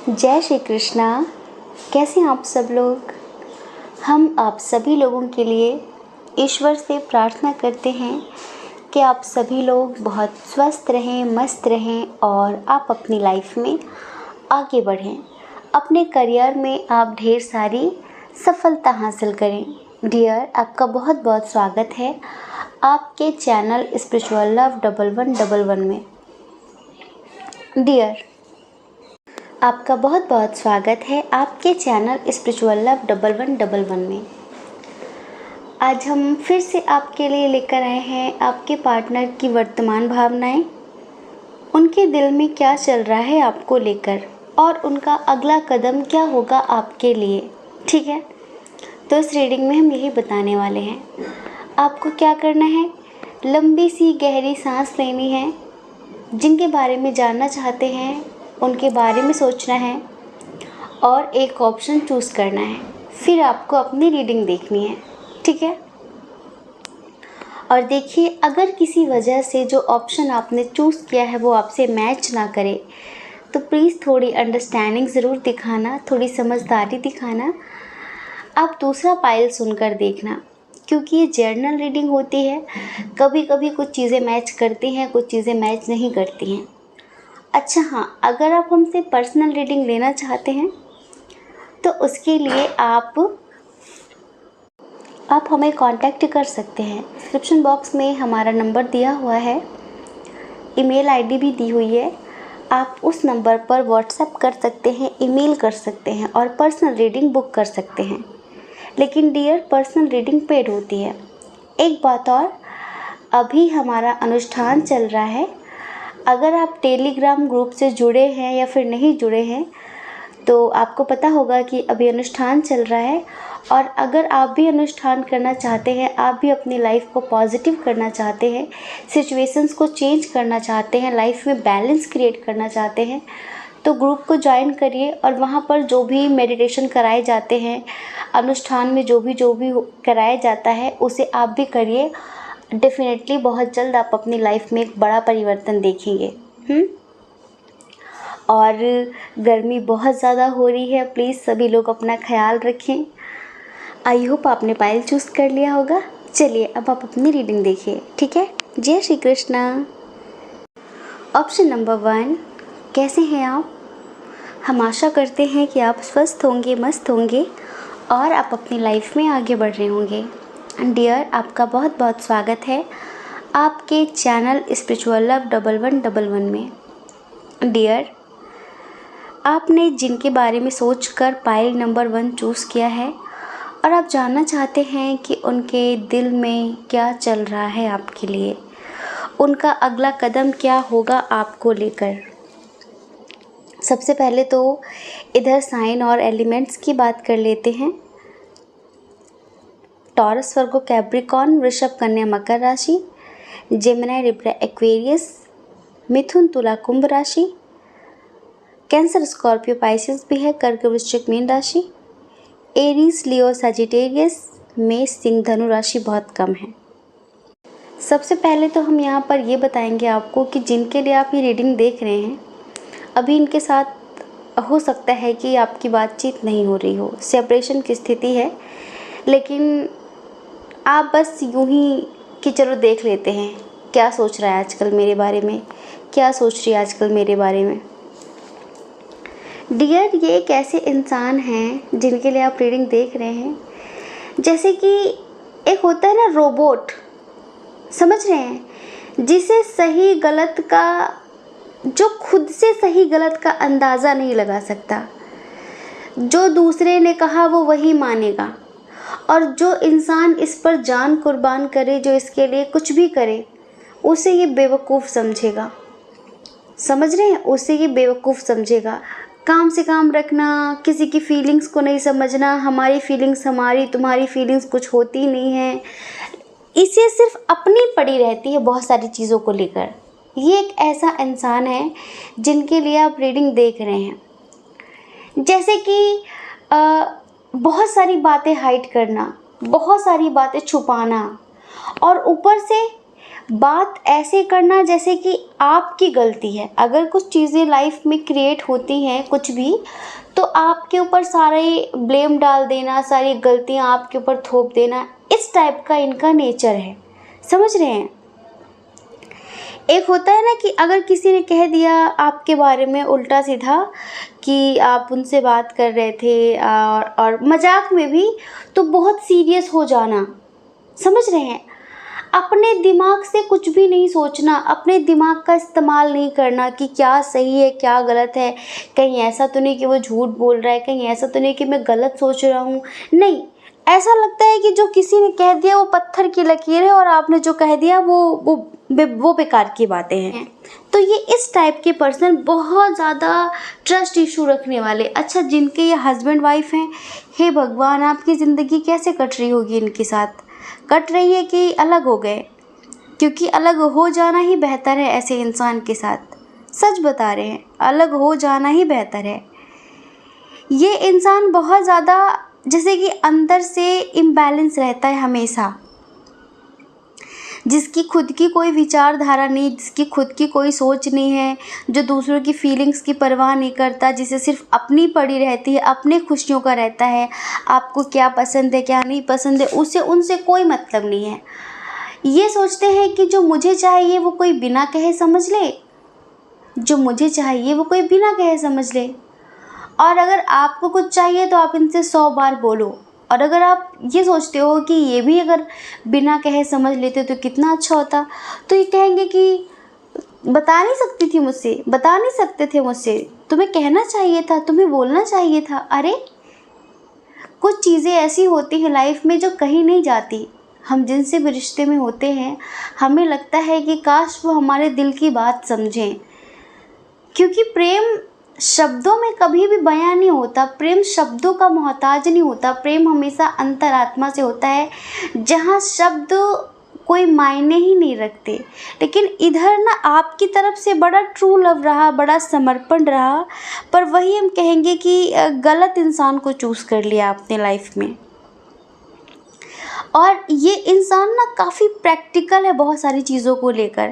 जय श्री कृष्णा। कैसे हैं आप सब लोग। हम आप सभी लोगों के लिए ईश्वर से प्रार्थना करते हैं कि आप सभी लोग बहुत स्वस्थ रहें, मस्त रहें और आप अपनी लाइफ में आगे बढ़ें। अपने करियर में आप ढेर सारी सफलता हासिल करें। डियर, आपका बहुत बहुत स्वागत है आपके चैनल स्पिरिचुअल लव 1111 में। डियर, आपका बहुत बहुत स्वागत है आपके चैनल स्पिरिचुअल लव 1111 में। आज हम फिर से आपके लिए लेकर आए हैं आपके पार्टनर की वर्तमान भावनाएं, उनके दिल में क्या चल रहा है आपको लेकर और उनका अगला कदम क्या होगा आपके लिए। ठीक है, तो इस रीडिंग में हम यही बताने वाले हैं। आपको क्या करना है, लंबी सी गहरी सांस लेनी है। जिनके बारे में जानना चाहते हैं उनके बारे में सोचना है और एक ऑप्शन चूज़ करना है। फिर आपको अपनी रीडिंग देखनी है। ठीक है, और देखिए, अगर किसी वजह से जो ऑप्शन आपने चूज़ किया है वो आपसे मैच ना करे तो प्लीज़ थोड़ी अंडरस्टैंडिंग ज़रूर दिखाना, थोड़ी समझदारी दिखाना। आप दूसरा पाइल सुनकर देखना, क्योंकि ये जर्नल रीडिंग होती है। कभी कभी कुछ चीज़ें मैच करती हैं, कुछ चीज़ें मैच नहीं करती हैं। अच्छा हाँ, अगर आप हमसे पर्सनल रीडिंग लेना चाहते हैं तो उसके लिए आप हमें कांटेक्ट कर सकते हैं। डिस्क्रिप्शन बॉक्स में हमारा नंबर दिया हुआ है, ईमेल आईडी भी दी हुई है। आप उस नंबर पर व्हाट्सएप कर सकते हैं, ईमेल कर सकते हैं और पर्सनल रीडिंग बुक कर सकते हैं। लेकिन डियर, पर्सनल रीडिंग पेड होती है। एक बात और, अभी हमारा अनुष्ठान चल रहा है। अगर आप टेलीग्राम ग्रुप से जुड़े हैं या फिर नहीं जुड़े हैं तो आपको पता होगा कि अभी अनुष्ठान चल रहा है। और अगर आप भी अनुष्ठान करना चाहते हैं, आप भी अपनी लाइफ को पॉजिटिव करना चाहते हैं, सिचुएशंस को चेंज करना चाहते हैं, लाइफ में बैलेंस क्रिएट करना चाहते हैं, तो ग्रुप को ज्वाइन करिए। और वहाँ पर जो भी मेडिटेशन कराए जाते हैं, अनुष्ठान में जो भी कराया जाता है उसे आप भी करिए। डेफिनेटली बहुत जल्द आप अपनी लाइफ में एक बड़ा परिवर्तन देखेंगे। और गर्मी बहुत ज़्यादा हो रही है, प्लीज़ सभी लोग अपना ख्याल रखें। आई होप आपने पाइल चूज़ कर लिया होगा। चलिए अब आप अपनी रीडिंग देखिए। ठीक है, जय श्री कृष्णा। ऑप्शन नंबर 1, कैसे हैं आप। हम आशा करते हैं कि आप स्वस्थ होंगे, मस्त होंगे और आप अपनी लाइफ में आगे बढ़ रहे होंगे। डियर, आपका बहुत बहुत स्वागत है आपके चैनल स्पिरिचुअल लव 1111 में। डियर, आपने जिनके बारे में सोचकर पाइल नंबर 1 चूज़ किया है और आप जानना चाहते हैं कि उनके दिल में क्या चल रहा है आपके लिए, उनका अगला कदम क्या होगा आपको लेकर। सबसे पहले तो इधर साइन और एलिमेंट्स की बात कर लेते हैं। टॉरस, वर्गो, कैप्रिकॉर्न, वृषभ, कन्या, मकर राशि, जेमिनी, लिब्रा, एक्वेरियस, मिथुन, तुला, कुंभ राशि, कैंसर, स्कॉर्पियो, पाइसेस भी है, कर्क, वृश्चिक, मीन राशि, एरीज, लियो, सजिटेरियस, मेष, सिंह, धनु राशि बहुत कम है। सबसे पहले तो हम यहाँ पर ये बताएंगे आपको कि जिनके लिए आप ये रीडिंग देख रहे हैं, अभी इनके साथ हो सकता है कि आपकी बातचीत नहीं हो रही हो, सेपरेशन की स्थिति है। लेकिन आप बस यूं ही कि चलो देख लेते हैं क्या सोच रहा है आजकल मेरे बारे में, क्या सोच रही है आजकल मेरे बारे में। डियर, ये एक ऐसे इंसान हैं जिनके लिए आप रीडिंग देख रहे हैं, जैसे कि एक होता है ना रोबोट, समझ रहे हैं, जिसे सही गलत का, जो खुद से सही गलत का अंदाज़ा नहीं लगा सकता, जो दूसरे ने कहा वो वही मानेगा, और जो इंसान इस पर जान कुर्बान करे, जो इसके लिए कुछ भी करे, उसे ये बेवकूफ़ समझेगा। समझ रहे हैं, उसे ये बेवकूफ़ समझेगा। काम से काम रखना, किसी की फीलिंग्स को नहीं समझना, हमारी फीलिंग्स हमारी, तुम्हारी फीलिंग्स कुछ होती नहीं है, इसे सिर्फ अपनी पड़ी रहती है बहुत सारी चीज़ों को लेकर। ये एक ऐसा इंसान है जिनके लिए आप रीडिंग देख रहे हैं। जैसे कि बहुत सारी बातें हाइड करना, बहुत सारी बातें छुपाना, और ऊपर से बात ऐसे करना जैसे कि आपकी गलती है। अगर कुछ चीज़ें लाइफ में क्रिएट होती हैं कुछ भी, तो आपके ऊपर सारे ब्लेम डाल देना, सारी गलतियां आपके ऊपर थोप देना, इस टाइप का इनका नेचर है। समझ रहे हैं? एक होता है ना कि अगर किसी ने कह दिया आपके बारे में उल्टा सीधा कि आप उनसे बात कर रहे थे और मजाक में भी, तो बहुत सीरियस हो जाना। समझ रहे हैं? अपने दिमाग से कुछ भी नहीं सोचना, अपने दिमाग का इस्तेमाल नहीं करना कि क्या सही है क्या गलत है, कहीं ऐसा तो नहीं कि वो झूठ बोल रहा है, कहीं ऐसा तो नहीं कि मैं गलत सोच रहा हूँ। नहीं, ऐसा लगता है कि जो किसी ने कह दिया वो पत्थर की लकीर है और आपने जो कह दिया वो बेकार की बातें हैं। तो ये इस टाइप के पर्सन बहुत ज़्यादा ट्रस्ट इशू रखने वाले। अच्छा, जिनके ये हस्बैंड वाइफ हैं, हे भगवान, आपकी ज़िंदगी कैसे कट रही होगी इनके साथ? कट रही है कि अलग हो गए? क्योंकि अलग हो जाना ही बेहतर है ऐसे इंसान के साथ। सच बता रहे हैं, अलग हो जाना ही बेहतर है। ये इंसान बहुत ज़्यादा जैसे कि अंदर से इम्बैलेंस रहता है हमेशा, जिसकी खुद की कोई विचारधारा नहीं, जिसकी खुद की कोई सोच नहीं है, जो दूसरों की फीलिंग्स की परवाह नहीं करता, जिसे सिर्फ अपनी पड़ी रहती है, अपने खुशियों का रहता है। आपको क्या पसंद है क्या नहीं पसंद है उसे उनसे कोई मतलब नहीं है। ये सोचते हैं कि जो मुझे चाहिए वो कोई बिना कहे समझ ले, जो मुझे चाहिए वो कोई बिना कहे समझ ले। और अगर आपको कुछ चाहिए तो आप इनसे 100 बार बोलो, और अगर आप ये सोचते हो कि ये भी अगर बिना कहे समझ लेते तो कितना अच्छा होता, तो ये कहेंगे कि बता नहीं सकती थी मुझसे, बता नहीं सकते थे मुझसे, तुम्हें कहना चाहिए था, तुम्हें बोलना चाहिए था। अरे, कुछ चीज़ें ऐसी होती हैं लाइफ में जो कहीं नहीं जाती। हम जिनसे भी रिश्ते में होते हैं, हमें लगता है कि काश वो हमारे दिल की बात समझें, क्योंकि प्रेम शब्दों में कभी भी बयां नहीं होता, प्रेम शब्दों का मोहताज नहीं होता। प्रेम हमेशा अंतरात्मा से होता है, जहाँ शब्द कोई मायने ही नहीं रखते। लेकिन इधर ना आपकी तरफ से बड़ा ट्रू लव रहा, बड़ा समर्पण रहा, पर वही हम कहेंगे कि गलत इंसान को चूज़ कर लिया आपने लाइफ में। और ये इंसान ना काफ़ी प्रैक्टिकल है बहुत सारी चीज़ों को लेकर,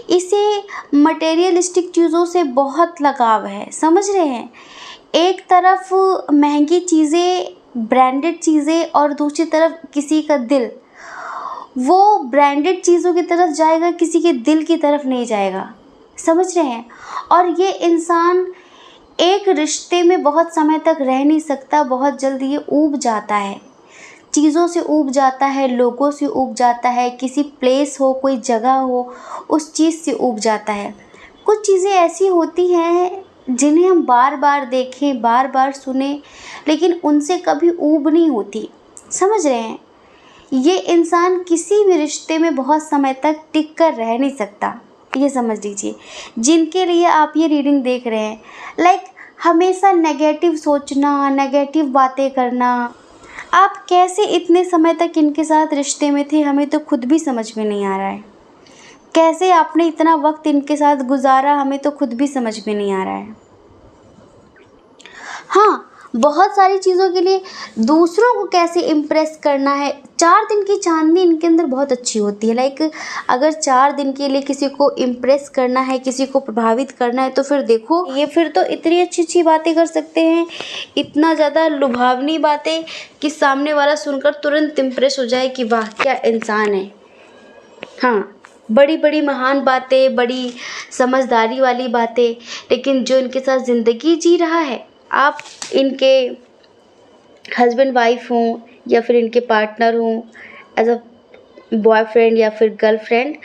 इसे मटेरियलिस्टिक चीज़ों से बहुत लगाव है। समझ रहे हैं? एक तरफ महंगी चीज़ें, ब्रांडेड चीज़ें, और दूसरी तरफ किसी का दिल। वो ब्रांडेड चीज़ों की तरफ जाएगा, किसी के दिल की तरफ नहीं जाएगा। समझ रहे हैं? और ये इंसान एक रिश्ते में बहुत समय तक रह नहीं सकता, बहुत जल्दी ये ऊब जाता है, चीज़ों से ऊब जाता है, लोगों से ऊब जाता है, किसी प्लेस हो, कोई जगह हो, उस चीज़ से ऊब जाता है। कुछ चीज़ें ऐसी होती हैं जिन्हें हम बार बार देखें, बार बार सुने, लेकिन उनसे कभी ऊब नहीं होती। समझ रहे हैं? ये इंसान किसी भी रिश्ते में बहुत समय तक टिक कर रह नहीं सकता, ये समझ लीजिए। जिनके लिए आप ये रीडिंग देख रहे हैं, लाइक हमेशा नेगेटिव सोचना, नेगेटिव बातें करना। आप कैसे इतने समय तक इनके साथ रिश्ते में थे, हमें तो खुद भी समझ में नहीं आ रहा है। कैसे आपने इतना वक्त इनके साथ गुजारा, हमें तो खुद भी समझ में नहीं आ रहा है। हाँ, बहुत सारी चीज़ों के लिए दूसरों को कैसे इम्प्रेस करना है। 4 दिन की चांदनी इनके अंदर बहुत अच्छी होती है। लाइक अगर 4 दिन के लिए किसी को इम्प्रेस करना है, किसी को प्रभावित करना है, तो फिर देखो ये फिर तो इतनी अच्छी अच्छी बातें कर सकते हैं, इतना ज़्यादा लुभावनी बातें कि सामने वाला सुनकर तुरंत इम्प्रेस हो जाए कि वाह क्या इंसान है। हाँ, बड़ी बड़ी महान बातें, बड़ी समझदारी वाली बातें, लेकिन जो इनके साथ ज़िंदगी जी रहा है, आप इनके हस्बैंड वाइफ हों या फिर इनके पार्टनर हों, एज अ बॉयफ्रेंड या फिर गर्लफ्रेंड,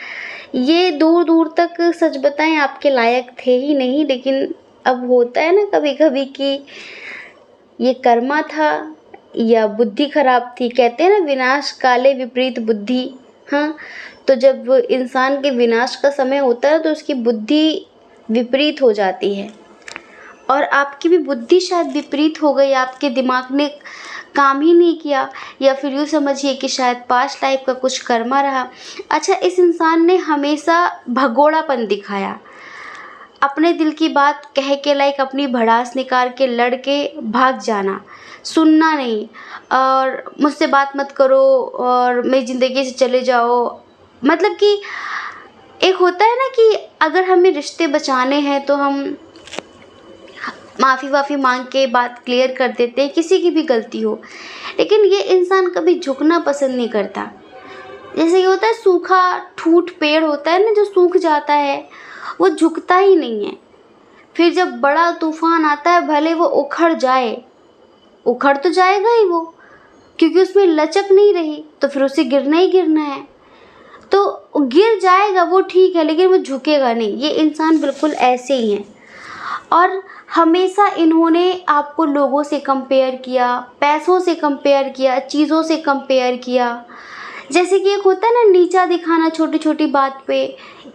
ये दूर दूर तक सच बताएं आपके लायक थे ही नहीं। लेकिन अब होता है ना कभी कभी कि ये कर्मा था या बुद्धि खराब थी। कहते हैं ना, विनाश काले विपरीत बुद्धि। हाँ, तो जब इंसान के विनाश का समय होता है तो उसकी बुद्धि विपरीत हो जाती है, और आपकी भी बुद्धि शायद विपरीत हो गई, आपके दिमाग ने काम ही नहीं किया, या फिर यूँ समझिए कि शायद पास्ट लाइफ का कुछ कर्मा रहा। अच्छा, इस इंसान ने हमेशा भगोड़ापन दिखाया, अपने दिल की बात कह के, लाइक अपनी भड़ास निकाल के, लड़ के भाग जाना, सुनना नहीं, और मुझसे बात मत करो और मेरी ज़िंदगी से चले जाओ। मतलब कि एक होता है ना कि अगर हमें रिश्ते बचाने हैं तो हम माफ़ी मांग के बात क्लियर कर देते हैं, किसी की भी गलती हो। लेकिन ये इंसान कभी झुकना पसंद नहीं करता। जैसे ये होता है सूखा ठूठ पेड़ होता है ना, जो सूख जाता है वो झुकता ही नहीं है। फिर जब बड़ा तूफान आता है, भले वो उखड़ जाए, उखड़ तो जाएगा ही वो, क्योंकि उसमें लचक नहीं रही, तो फिर उसे गिरना ही गिरना है। तो गिर जाएगा वो, ठीक है, लेकिन वो झुकेगा नहीं। ये इंसान बिल्कुल ऐसे ही हैं। और हमेशा इन्होंने आपको लोगों से कंपेयर किया, पैसों से कंपेयर किया, चीज़ों से कंपेयर किया। जैसे कि एक होता है ना नीचा दिखाना छोटी छोटी बात पे,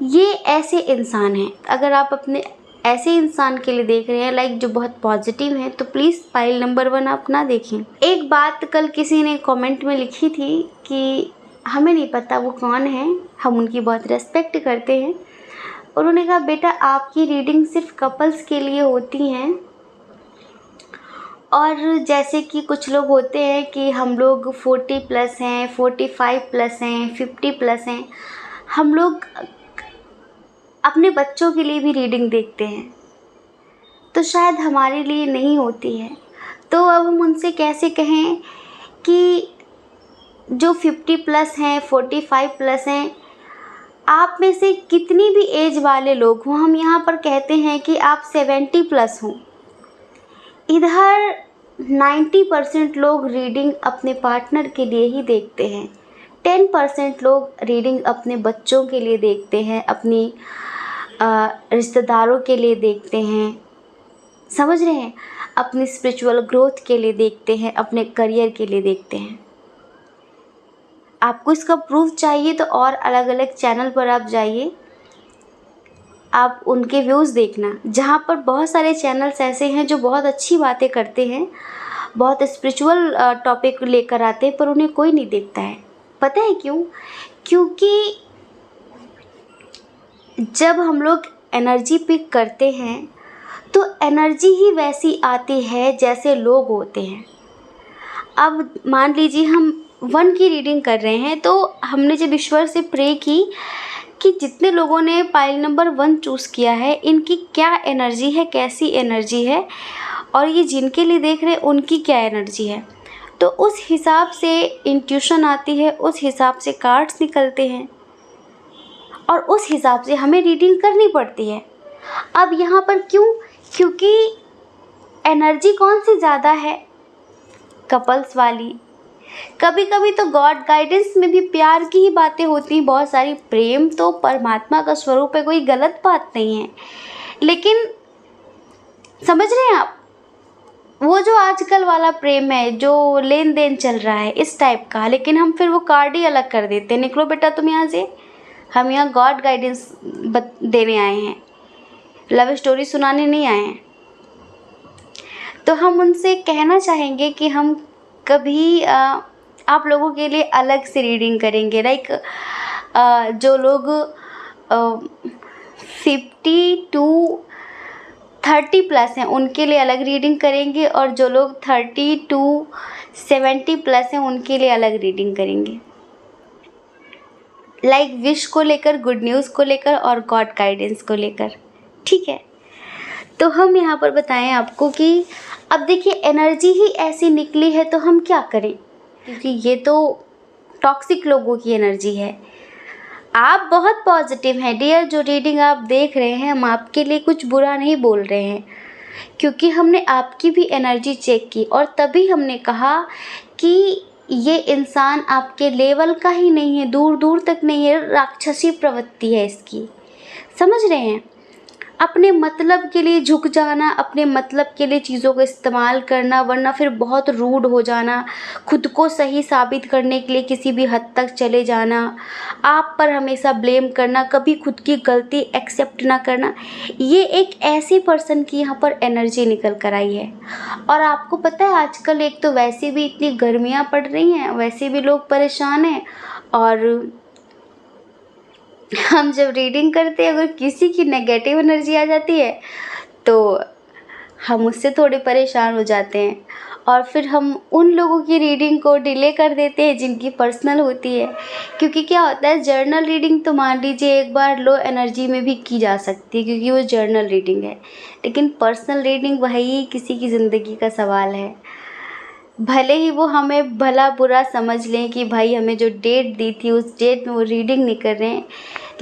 ये ऐसे इंसान हैं। अगर आप अपने ऐसे इंसान के लिए देख रहे हैं लाइक जो बहुत पॉजिटिव हैं, तो प्लीज़ फाइल नंबर 1 आप ना देखें। एक बात कल किसी ने कमेंट में लिखी थी कि हमें नहीं पता वो कौन है, हम उनकी बहुत रेस्पेक्ट करते हैं। उन्होंने कहा बेटा आपकी रीडिंग सिर्फ कपल्स के लिए होती हैं, और जैसे कि कुछ लोग होते हैं कि हम लोग 40+ हैं, 45+ हैं, 50+ हैं, हम लोग अपने बच्चों के लिए भी रीडिंग देखते हैं, तो शायद हमारे लिए नहीं होती है। तो अब हम उनसे कैसे कहें कि जो 50+ हैं, 45+ हैं, आप में से कितनी भी एज वाले लोग हों, हम यहाँ पर कहते हैं कि आप 70+ हों। इधर 90% लोग रीडिंग अपने पार्टनर के लिए ही देखते हैं, 10% लोग रीडिंग अपने बच्चों के लिए देखते हैं, अपनी रिश्तेदारों के लिए देखते हैं, समझ रहे हैं, अपनी स्पिरिचुअल ग्रोथ के लिए देखते हैं, अपने करियर के लिए देखते हैं। आपको इसका प्रूफ चाहिए तो और अलग अलग चैनल पर आप जाइए, आप उनके व्यूज़ देखना, जहाँ पर बहुत सारे चैनल्स ऐसे हैं जो बहुत अच्छी बातें करते हैं, बहुत स्पिरिचुअल टॉपिक लेकर आते हैं, पर उन्हें कोई नहीं देखता है। पता है क्यों? क्योंकि जब हम लोग एनर्जी पिक करते हैं तो एनर्जी ही वैसी आती है जैसे लोग होते हैं। अब मान लीजिए हम 1 की रीडिंग कर रहे हैं, तो हमने जब ईश्वर से प्रे की कि जितने लोगों ने पाइल नंबर 1 चूज़ किया है, इनकी क्या एनर्जी है, कैसी एनर्जी है, और ये जिनके लिए देख रहे हैं उनकी क्या एनर्जी है, तो उस हिसाब से इंट्यूशन आती है, उस हिसाब से कार्ड्स निकलते हैं, और उस हिसाब से हमें रीडिंग करनी पड़ती है। अब यहाँ पर क्यों? क्योंकि एनर्जी कौन सी ज़्यादा है? कपल्स वाली। कभी कभी तो गॉड गाइडेंस में भी प्यार की ही बातें होती हैं बहुत सारी। प्रेम तो परमात्मा का स्वरूप है, कोई गलत बात नहीं है, लेकिन समझ रहे हैं आप, वो जो आजकल वाला प्रेम है, जो लेन देन चल रहा है इस टाइप का, लेकिन हम फिर वो कार्ड ही अलग कर देते हैं, निकलो बेटा तुम यहाँ से, हम यहाँ गॉड गाइडेंस देने आए हैं, लव स्टोरी सुनाने नहीं आए हैं। तो हम उनसे कहना चाहेंगे कि हम कभी आप लोगों के लिए अलग से रीडिंग करेंगे। लाइक जो लोग 50 to 30+ हैं उनके लिए अलग रीडिंग करेंगे, और जो लोग 30 to 70+ हैं उनके लिए अलग रीडिंग करेंगे। लाइक विश को लेकर, गुड न्यूज़ को लेकर और गॉड गाइडेंस को लेकर, ठीक है। तो हम यहाँ पर बताएं आपको कि अब देखिए एनर्जी ही ऐसी निकली है, तो हम क्या करें, क्योंकि ये तो टॉक्सिक लोगों की एनर्जी है। आप बहुत पॉजिटिव हैं डियर, जो रीडिंग आप देख रहे हैं, हम आपके लिए कुछ बुरा नहीं बोल रहे हैं, क्योंकि हमने आपकी भी एनर्जी चेक की और तभी हमने कहा कि ये इंसान आपके लेवल का ही नहीं है, दूर दूर तक नहीं है, राक्षसी प्रवृत्ति है इसकी, समझ रहे हैं। अपने मतलब के लिए झुक जाना, अपने मतलब के लिए चीज़ों को इस्तेमाल करना, वरना फिर बहुत रूड हो जाना, खुद को सही साबित करने के लिए किसी भी हद तक चले जाना, आप पर हमेशा ब्लेम करना, कभी खुद की गलती एक्सेप्ट ना करना, ये एक ऐसी पर्सन की यहाँ पर एनर्जी निकल कर आई है। और आपको पता है आजकल एक तो वैसे भी इतनी गर्मियाँ पड़ रही हैं, वैसे भी लोग परेशान हैं, और हम जब रीडिंग करते हैं अगर किसी की नेगेटिव एनर्जी आ जाती है तो हम उससे थोड़े परेशान हो जाते हैं और फिर हम उन लोगों की रीडिंग को डिले कर देते हैं जिनकी पर्सनल होती है। क्योंकि क्या होता है, जर्नल रीडिंग तो मान लीजिए एक बार लो एनर्जी में भी की जा सकती है क्योंकि वो जर्नल रीडिंग है, लेकिन पर्सनल रीडिंग वही किसी की ज़िंदगी का सवाल है। भले ही वो हमें भला बुरा समझ लें कि भाई हमें जो डेट दी थी उस डेट में वो रीडिंग नहीं कर रहे हैं,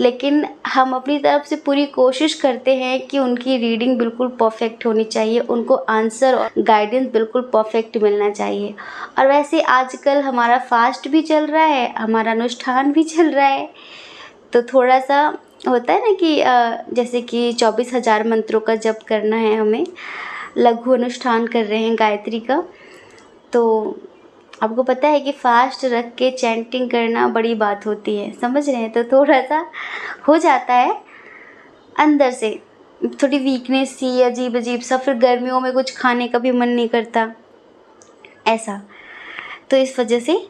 लेकिन हम अपनी तरफ से पूरी कोशिश करते हैं कि उनकी रीडिंग बिल्कुल परफेक्ट होनी चाहिए, उनको आंसर और गाइडेंस बिल्कुल परफेक्ट मिलना चाहिए। और वैसे आजकल हमारा फास्ट भी चल रहा है, हमारा अनुष्ठान भी चल रहा है, तो थोड़ा सा होता है ना कि जैसे कि 24,000 मंत्रों का जप करना है हमें, लघु अनुष्ठान कर रहे हैं गायत्री का, तो आपको पता है कि फास्ट रख के चैंटिंग करना बड़ी बात होती है, समझ रहे हैं? तो थोड़ा सा हो जाता है अंदर से थोड़ी वीकनेस सी, अजीब अजीब सा, फिर गर्मियों में कुछ खाने का भी मन नहीं करता ऐसा, तो इस वजह से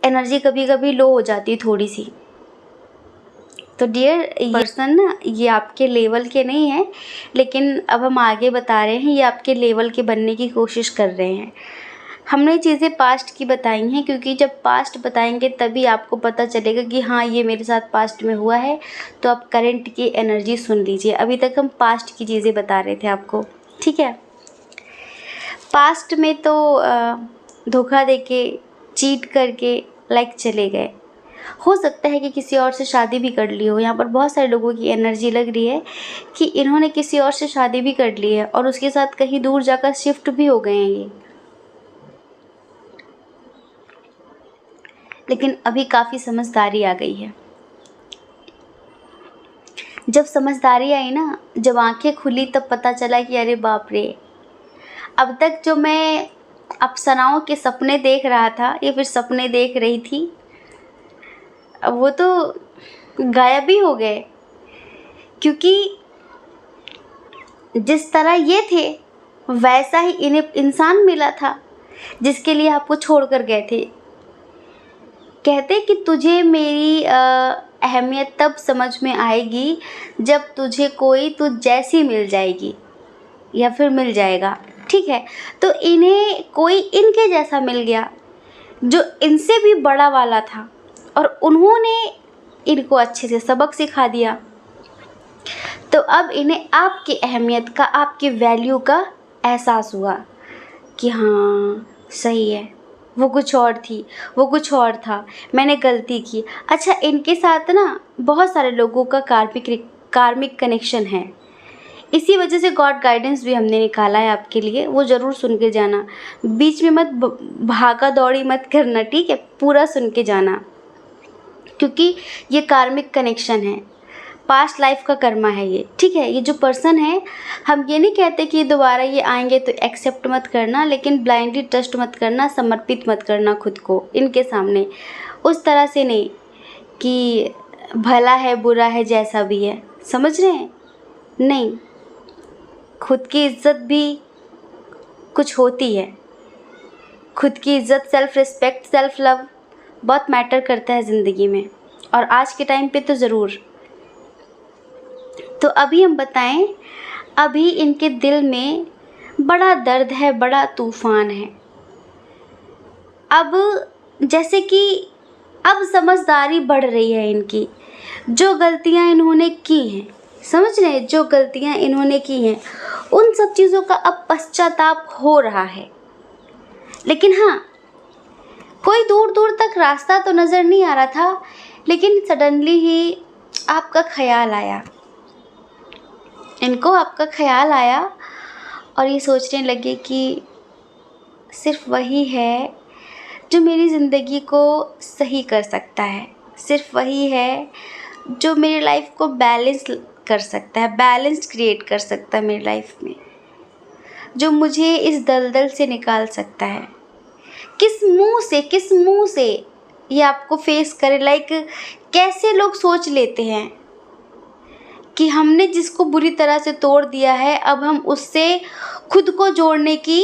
एनर्जी कभी कभी लो हो जाती थोड़ी सी। तो डियर पर्सन ना, ये आपके लेवल के नहीं है, लेकिन अब हम आगे बता रहे हैं, ये आपके लेवल के बनने की कोशिश कर रहे हैं। हमने चीज़ें पास्ट की बताई हैं क्योंकि जब पास्ट बताएंगे तभी आपको पता चलेगा कि हाँ ये मेरे साथ पास्ट में हुआ है। तो आप करंट की एनर्जी सुन लीजिए। अभी तक हम पास्ट की चीज़ें बता रहे थे आपको, ठीक है। पास्ट में तो धोखा देके, चीट करके लाइक चले गए। हो सकता है कि किसी और से शादी भी कर ली हो। यहाँ पर बहुत सारे लोगों की एनर्जी लग रही है कि इन्होंने किसी और से शादी भी कर ली है और उसके साथ कहीं दूर जाकर शिफ्ट भी हो गए हैं ये, लेकिन अभी काफ़ी समझदारी आ गई है। जब समझदारी आई ना, जब आंखें खुली, तब पता चला कि अरे बाप रे, अब तक जो मैं अप्सराओं के सपने देख रहा था या फिर सपने देख रही थी, अब वो तो गायब ही हो गए। क्योंकि जिस तरह ये थे वैसा ही इन्हें इंसान मिला था जिसके लिए आपको छोड़ कर गए थे। कहते कि तुझे मेरी अहमियत तब समझ में आएगी जब तुझे कोई तुझ जैसी मिल जाएगी या फिर मिल जाएगा, ठीक है। तो इन्हें कोई इनके जैसा मिल गया जो इनसे भी बड़ा वाला था और उन्होंने इनको अच्छे से सबक सिखा दिया। तो अब इन्हें आपकी अहमियत का, आपकी वैल्यू का एहसास हुआ कि हाँ सही है, वो कुछ और थी, वो कुछ और था, मैंने गलती की। अच्छा, इनके साथ ना बहुत सारे लोगों का कार्मिक कनेक्शन है। इसी वजह से गॉड गाइडेंस भी हमने निकाला है आपके लिए, वो ज़रूर सुन के जाना। बीच में मत भागा दौड़ी मत करना, ठीक है, पूरा सुन के जाना, क्योंकि ये कार्मिक कनेक्शन है, पास्ट लाइफ का कर्मा है ये, ठीक है। ये जो पर्सन है, हम ये नहीं कहते कि दोबारा ये आएंगे तो एक्सेप्ट मत करना, लेकिन ब्लाइंडली ट्रस्ट मत करना, समर्पित मत करना खुद को इनके सामने। उस तरह से नहीं कि भला है बुरा है जैसा भी है, समझ रहे हैं? नहीं, खुद की इज्जत भी कुछ होती है। खुद की इज्जत, सेल्फ रिस्पेक्ट, सेल्फ लव बहुत मैटर करता है ज़िंदगी में, और आज के टाइम पे तो ज़रूर। तो अभी हम बताएं, अभी इनके दिल में बड़ा दर्द है, बड़ा तूफ़ान है। अब जैसे कि अब समझदारी बढ़ रही है इनकी। जो गलतियां इन्होंने की हैं, समझ रहे हैं, जो गलतियां इन्होंने की हैं उन सब चीज़ों का अब पश्चाताप हो रहा है। लेकिन हाँ, कोई दूर दूर तक रास्ता तो नज़र नहीं आ रहा था, लेकिन सडनली ही आपका ख्याल आया, इनको आपका ख्याल आया और ये सोचने लगे कि सिर्फ वही है जो मेरी ज़िंदगी को सही कर सकता है, सिर्फ वही है जो मेरी लाइफ को बैलेंस कर सकता है, बैलेंस क्रिएट कर सकता है मेरी लाइफ में, जो मुझे इस दलदल से निकाल सकता है। किस मुंह से ये आपको फेस करे? लाइक कैसे लोग सोच लेते हैं कि हमने जिसको बुरी तरह से तोड़ दिया है अब हम उससे खुद को जोड़ने की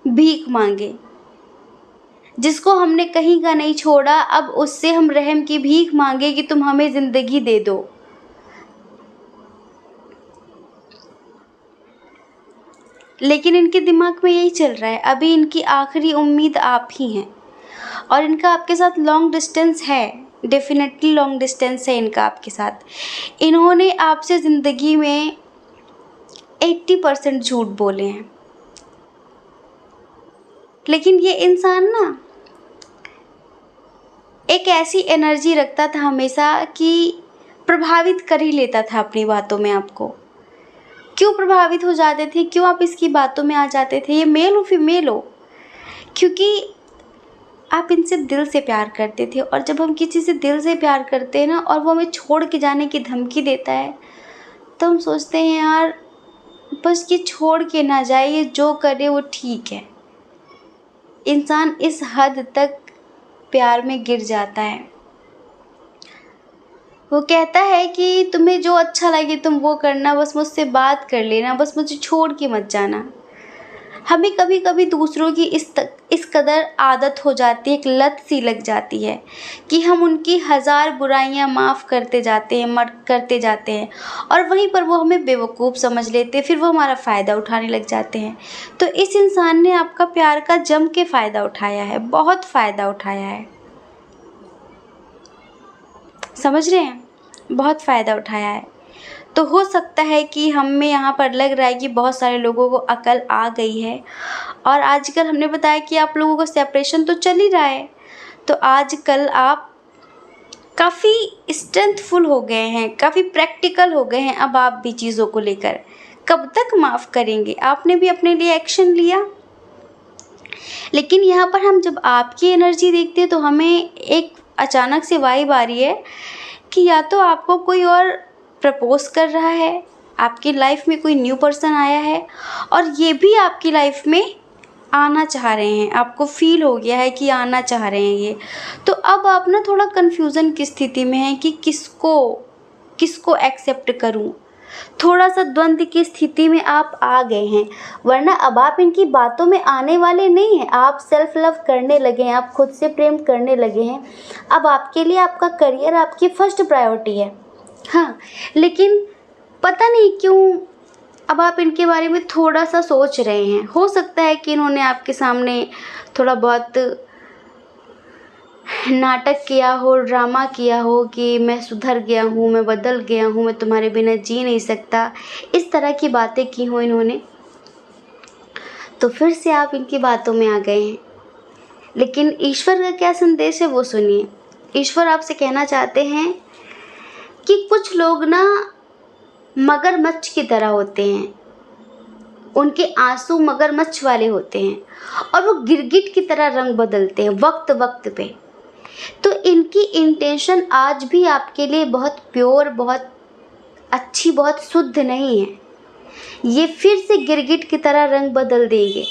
भीख मांगे, जिसको हमने कहीं का नहीं छोड़ा अब उससे हम रहम की भीख मांगे कि तुम हमें ज़िंदगी दे दो। लेकिन इनके दिमाग में यही चल रहा है, अभी इनकी आखिरी उम्मीद आप ही हैं। और इनका आपके साथ लॉन्ग डिस्टेंस है, डेफिनेटली लॉन्ग डिस्टेंस है इनका आपके साथ। इन्होंने आपसे ज़िंदगी में 80% झूठ बोले हैं, लेकिन ये इंसान ना एक ऐसी एनर्जी रखता था हमेशा कि प्रभावित कर ही लेता था अपनी बातों में आपको। क्यों प्रभावित हो जाते थे, क्यों आप इसकी बातों में आ जाते थे? ये मेल हो फीमेल हो, क्योंकि आप इनसे दिल से प्यार करते थे। और जब हम किसी से दिल से प्यार करते हैं ना, और वो हमें छोड़ के जाने की धमकी देता है, तो हम सोचते हैं यार बस ये छोड़ के ना जाए, ये जो करे वो ठीक है। इंसान इस हद तक प्यार में गिर जाता है। वो कहता है कि तुम्हें जो अच्छा लगे तुम वो करना, बस मुझसे बात कर लेना, बस मुझे छोड़ के मत जाना। हमें कभी कभी दूसरों की इस कदर आदत हो जाती है, एक लत सी लग जाती है कि हम उनकी हज़ार बुराइयां माफ़ करते जाते हैं और वहीं पर वो हमें बेवकूफ़ समझ लेते हैं, फिर वो हमारा फ़ायदा उठाने लग जाते हैं। तो इस इंसान ने आपका प्यार का जम के फ़ायदा उठाया है, बहुत फ़ायदा उठाया है, समझ रहे हैं, बहुत फ़ायदा उठाया है। तो हो सकता है कि हमें यहाँ पर लग रहा है कि बहुत सारे लोगों को अकल आ गई है, और आजकल हमने बताया कि आप लोगों को सेपरेशन तो चल ही रहा है, तो आजकल आप काफ़ी स्ट्रेंथफुल हो गए हैं, काफ़ी प्रैक्टिकल हो गए हैं। अब आप भी चीज़ों को लेकर कब तक माफ़ करेंगे? आपने भी अपने लिए एक्शन लिया। लेकिन यहाँ पर हम जब आपकी एनर्जी देखते हैं तो हमें एक अचानक से वाइब आ रही है कि या तो आपको कोई और प्रपोज कर रहा है, आपकी लाइफ में कोई न्यू पर्सन आया है और ये भी आपकी लाइफ में आना चाह रहे हैं, आपको फील हो गया है कि आना चाह रहे हैं ये। तो अब आप ना थोड़ा कन्फ्यूज़न की स्थिति में हैं कि किसको एक्सेप्ट करूं। थोड़ा सा द्वंद्व की स्थिति में आप आ गए हैं, वरना अब आप इनकी बातों में आने वाले नहीं हैं। आप सेल्फ लव करने लगे हैं, आप खुद से प्रेम करने लगे हैं। अब आपके लिए आपका करियर आपकी फर्स्ट प्रायोरिटी है। हाँ, लेकिन पता नहीं क्यों अब आप इनके बारे में थोड़ा सा सोच रहे हैं। हो सकता है कि इन्होंने आपके सामने थोड़ा बहुत नाटक किया हो, ड्रामा किया हो कि मैं सुधर गया हूँ, मैं बदल गया हूँ, मैं तुम्हारे बिना जी नहीं सकता, इस तरह की बातें की हो इन्होंने, तो फिर से आप इनकी बातों में आ गए हैं। लेकिन ईश्वर का क्या संदेश है वो सुनिए। ईश्वर आपसे कहना चाहते हैं कि कुछ लोग ना मगरमच्छ की तरह होते हैं, उनके आंसू मगरमच्छ वाले होते हैं और वो गिरगिट की तरह रंग बदलते हैं वक्त वक्त पे। तो इनकी इंटेंशन आज भी आपके लिए बहुत प्योर, बहुत अच्छी, बहुत शुद्ध नहीं है। ये फिर से गिरगिट की तरह रंग बदल देंगे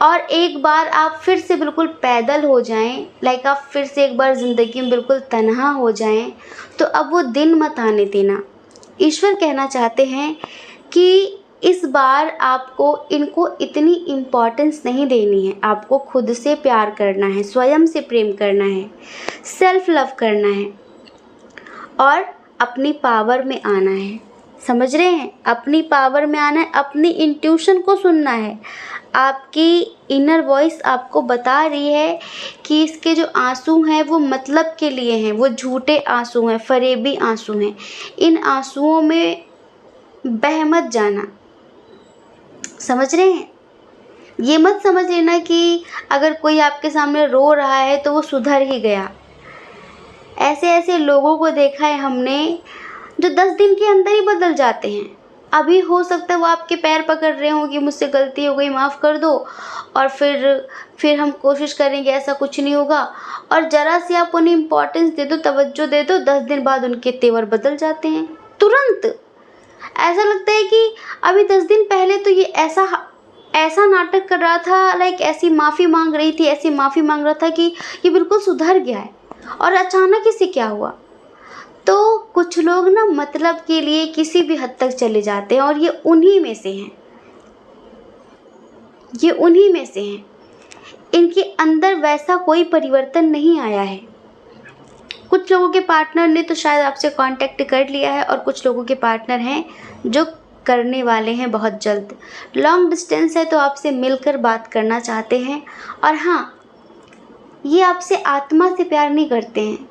और एक बार आप फिर से बिल्कुल पैदल हो जाएं, लाइक आप फिर से एक बार ज़िंदगी में बिल्कुल तन्हा हो जाएं, तो अब वो दिन मत आने देना। ईश्वर कहना चाहते हैं कि इस बार आपको इनको इतनी इम्पोर्टेंस नहीं देनी है। आपको खुद से प्यार करना है, स्वयं से प्रेम करना है, सेल्फ लव करना है और अपनी पावर में आना है। समझ रहे हैं? अपनी पावर में आना है, अपनी इंट्यूशन को सुनना है। आपकी इनर वॉइस आपको बता रही है कि इसके जो आंसू हैं वो मतलब के लिए हैं, वो झूठे आंसू हैं, फरेबी आंसू हैं। इन आंसुओं में बह मत जाना। समझ रहे हैं? ये मत समझ लेना कि अगर कोई आपके सामने रो रहा है तो वो सुधर ही गया। ऐसे ऐसे लोगों को देखा है हमने जो 10 दिन के अंदर ही बदल जाते हैं। अभी हो सकता है वो आपके पैर पकड़ रहे हों कि मुझसे गलती हो गई, माफ़ कर दो, और फिर हम कोशिश करेंगे, ऐसा कुछ नहीं होगा। और ज़रा सी आप उन्हें इम्पोर्टेंस दे दो, तवज्जो दे दो, 10 दिन बाद उनके तेवर बदल जाते हैं तुरंत। ऐसा लगता है कि अभी 10 दिन पहले तो ये ऐसा नाटक कर रहा था, लाइक ऐसी माफ़ी मांग रही थी, ऐसी माफ़ी मांग रहा था कि ये बिल्कुल सुधर गया है, और अचानक इसे क्या हुआ। तो कुछ लोग ना मतलब के लिए किसी भी हद तक चले जाते हैं और ये उन्हीं में से हैं, ये उन्हीं में से हैं। इनके अंदर वैसा कोई परिवर्तन नहीं आया है। कुछ लोगों के पार्टनर ने तो शायद आपसे कांटेक्ट कर लिया है और कुछ लोगों के पार्टनर हैं जो करने वाले हैं बहुत जल्द। लॉन्ग डिस्टेंस है तो आपसे मिलकर बात करना चाहते हैं। और हाँ, ये आपसे आत्मा से प्यार नहीं करते हैं,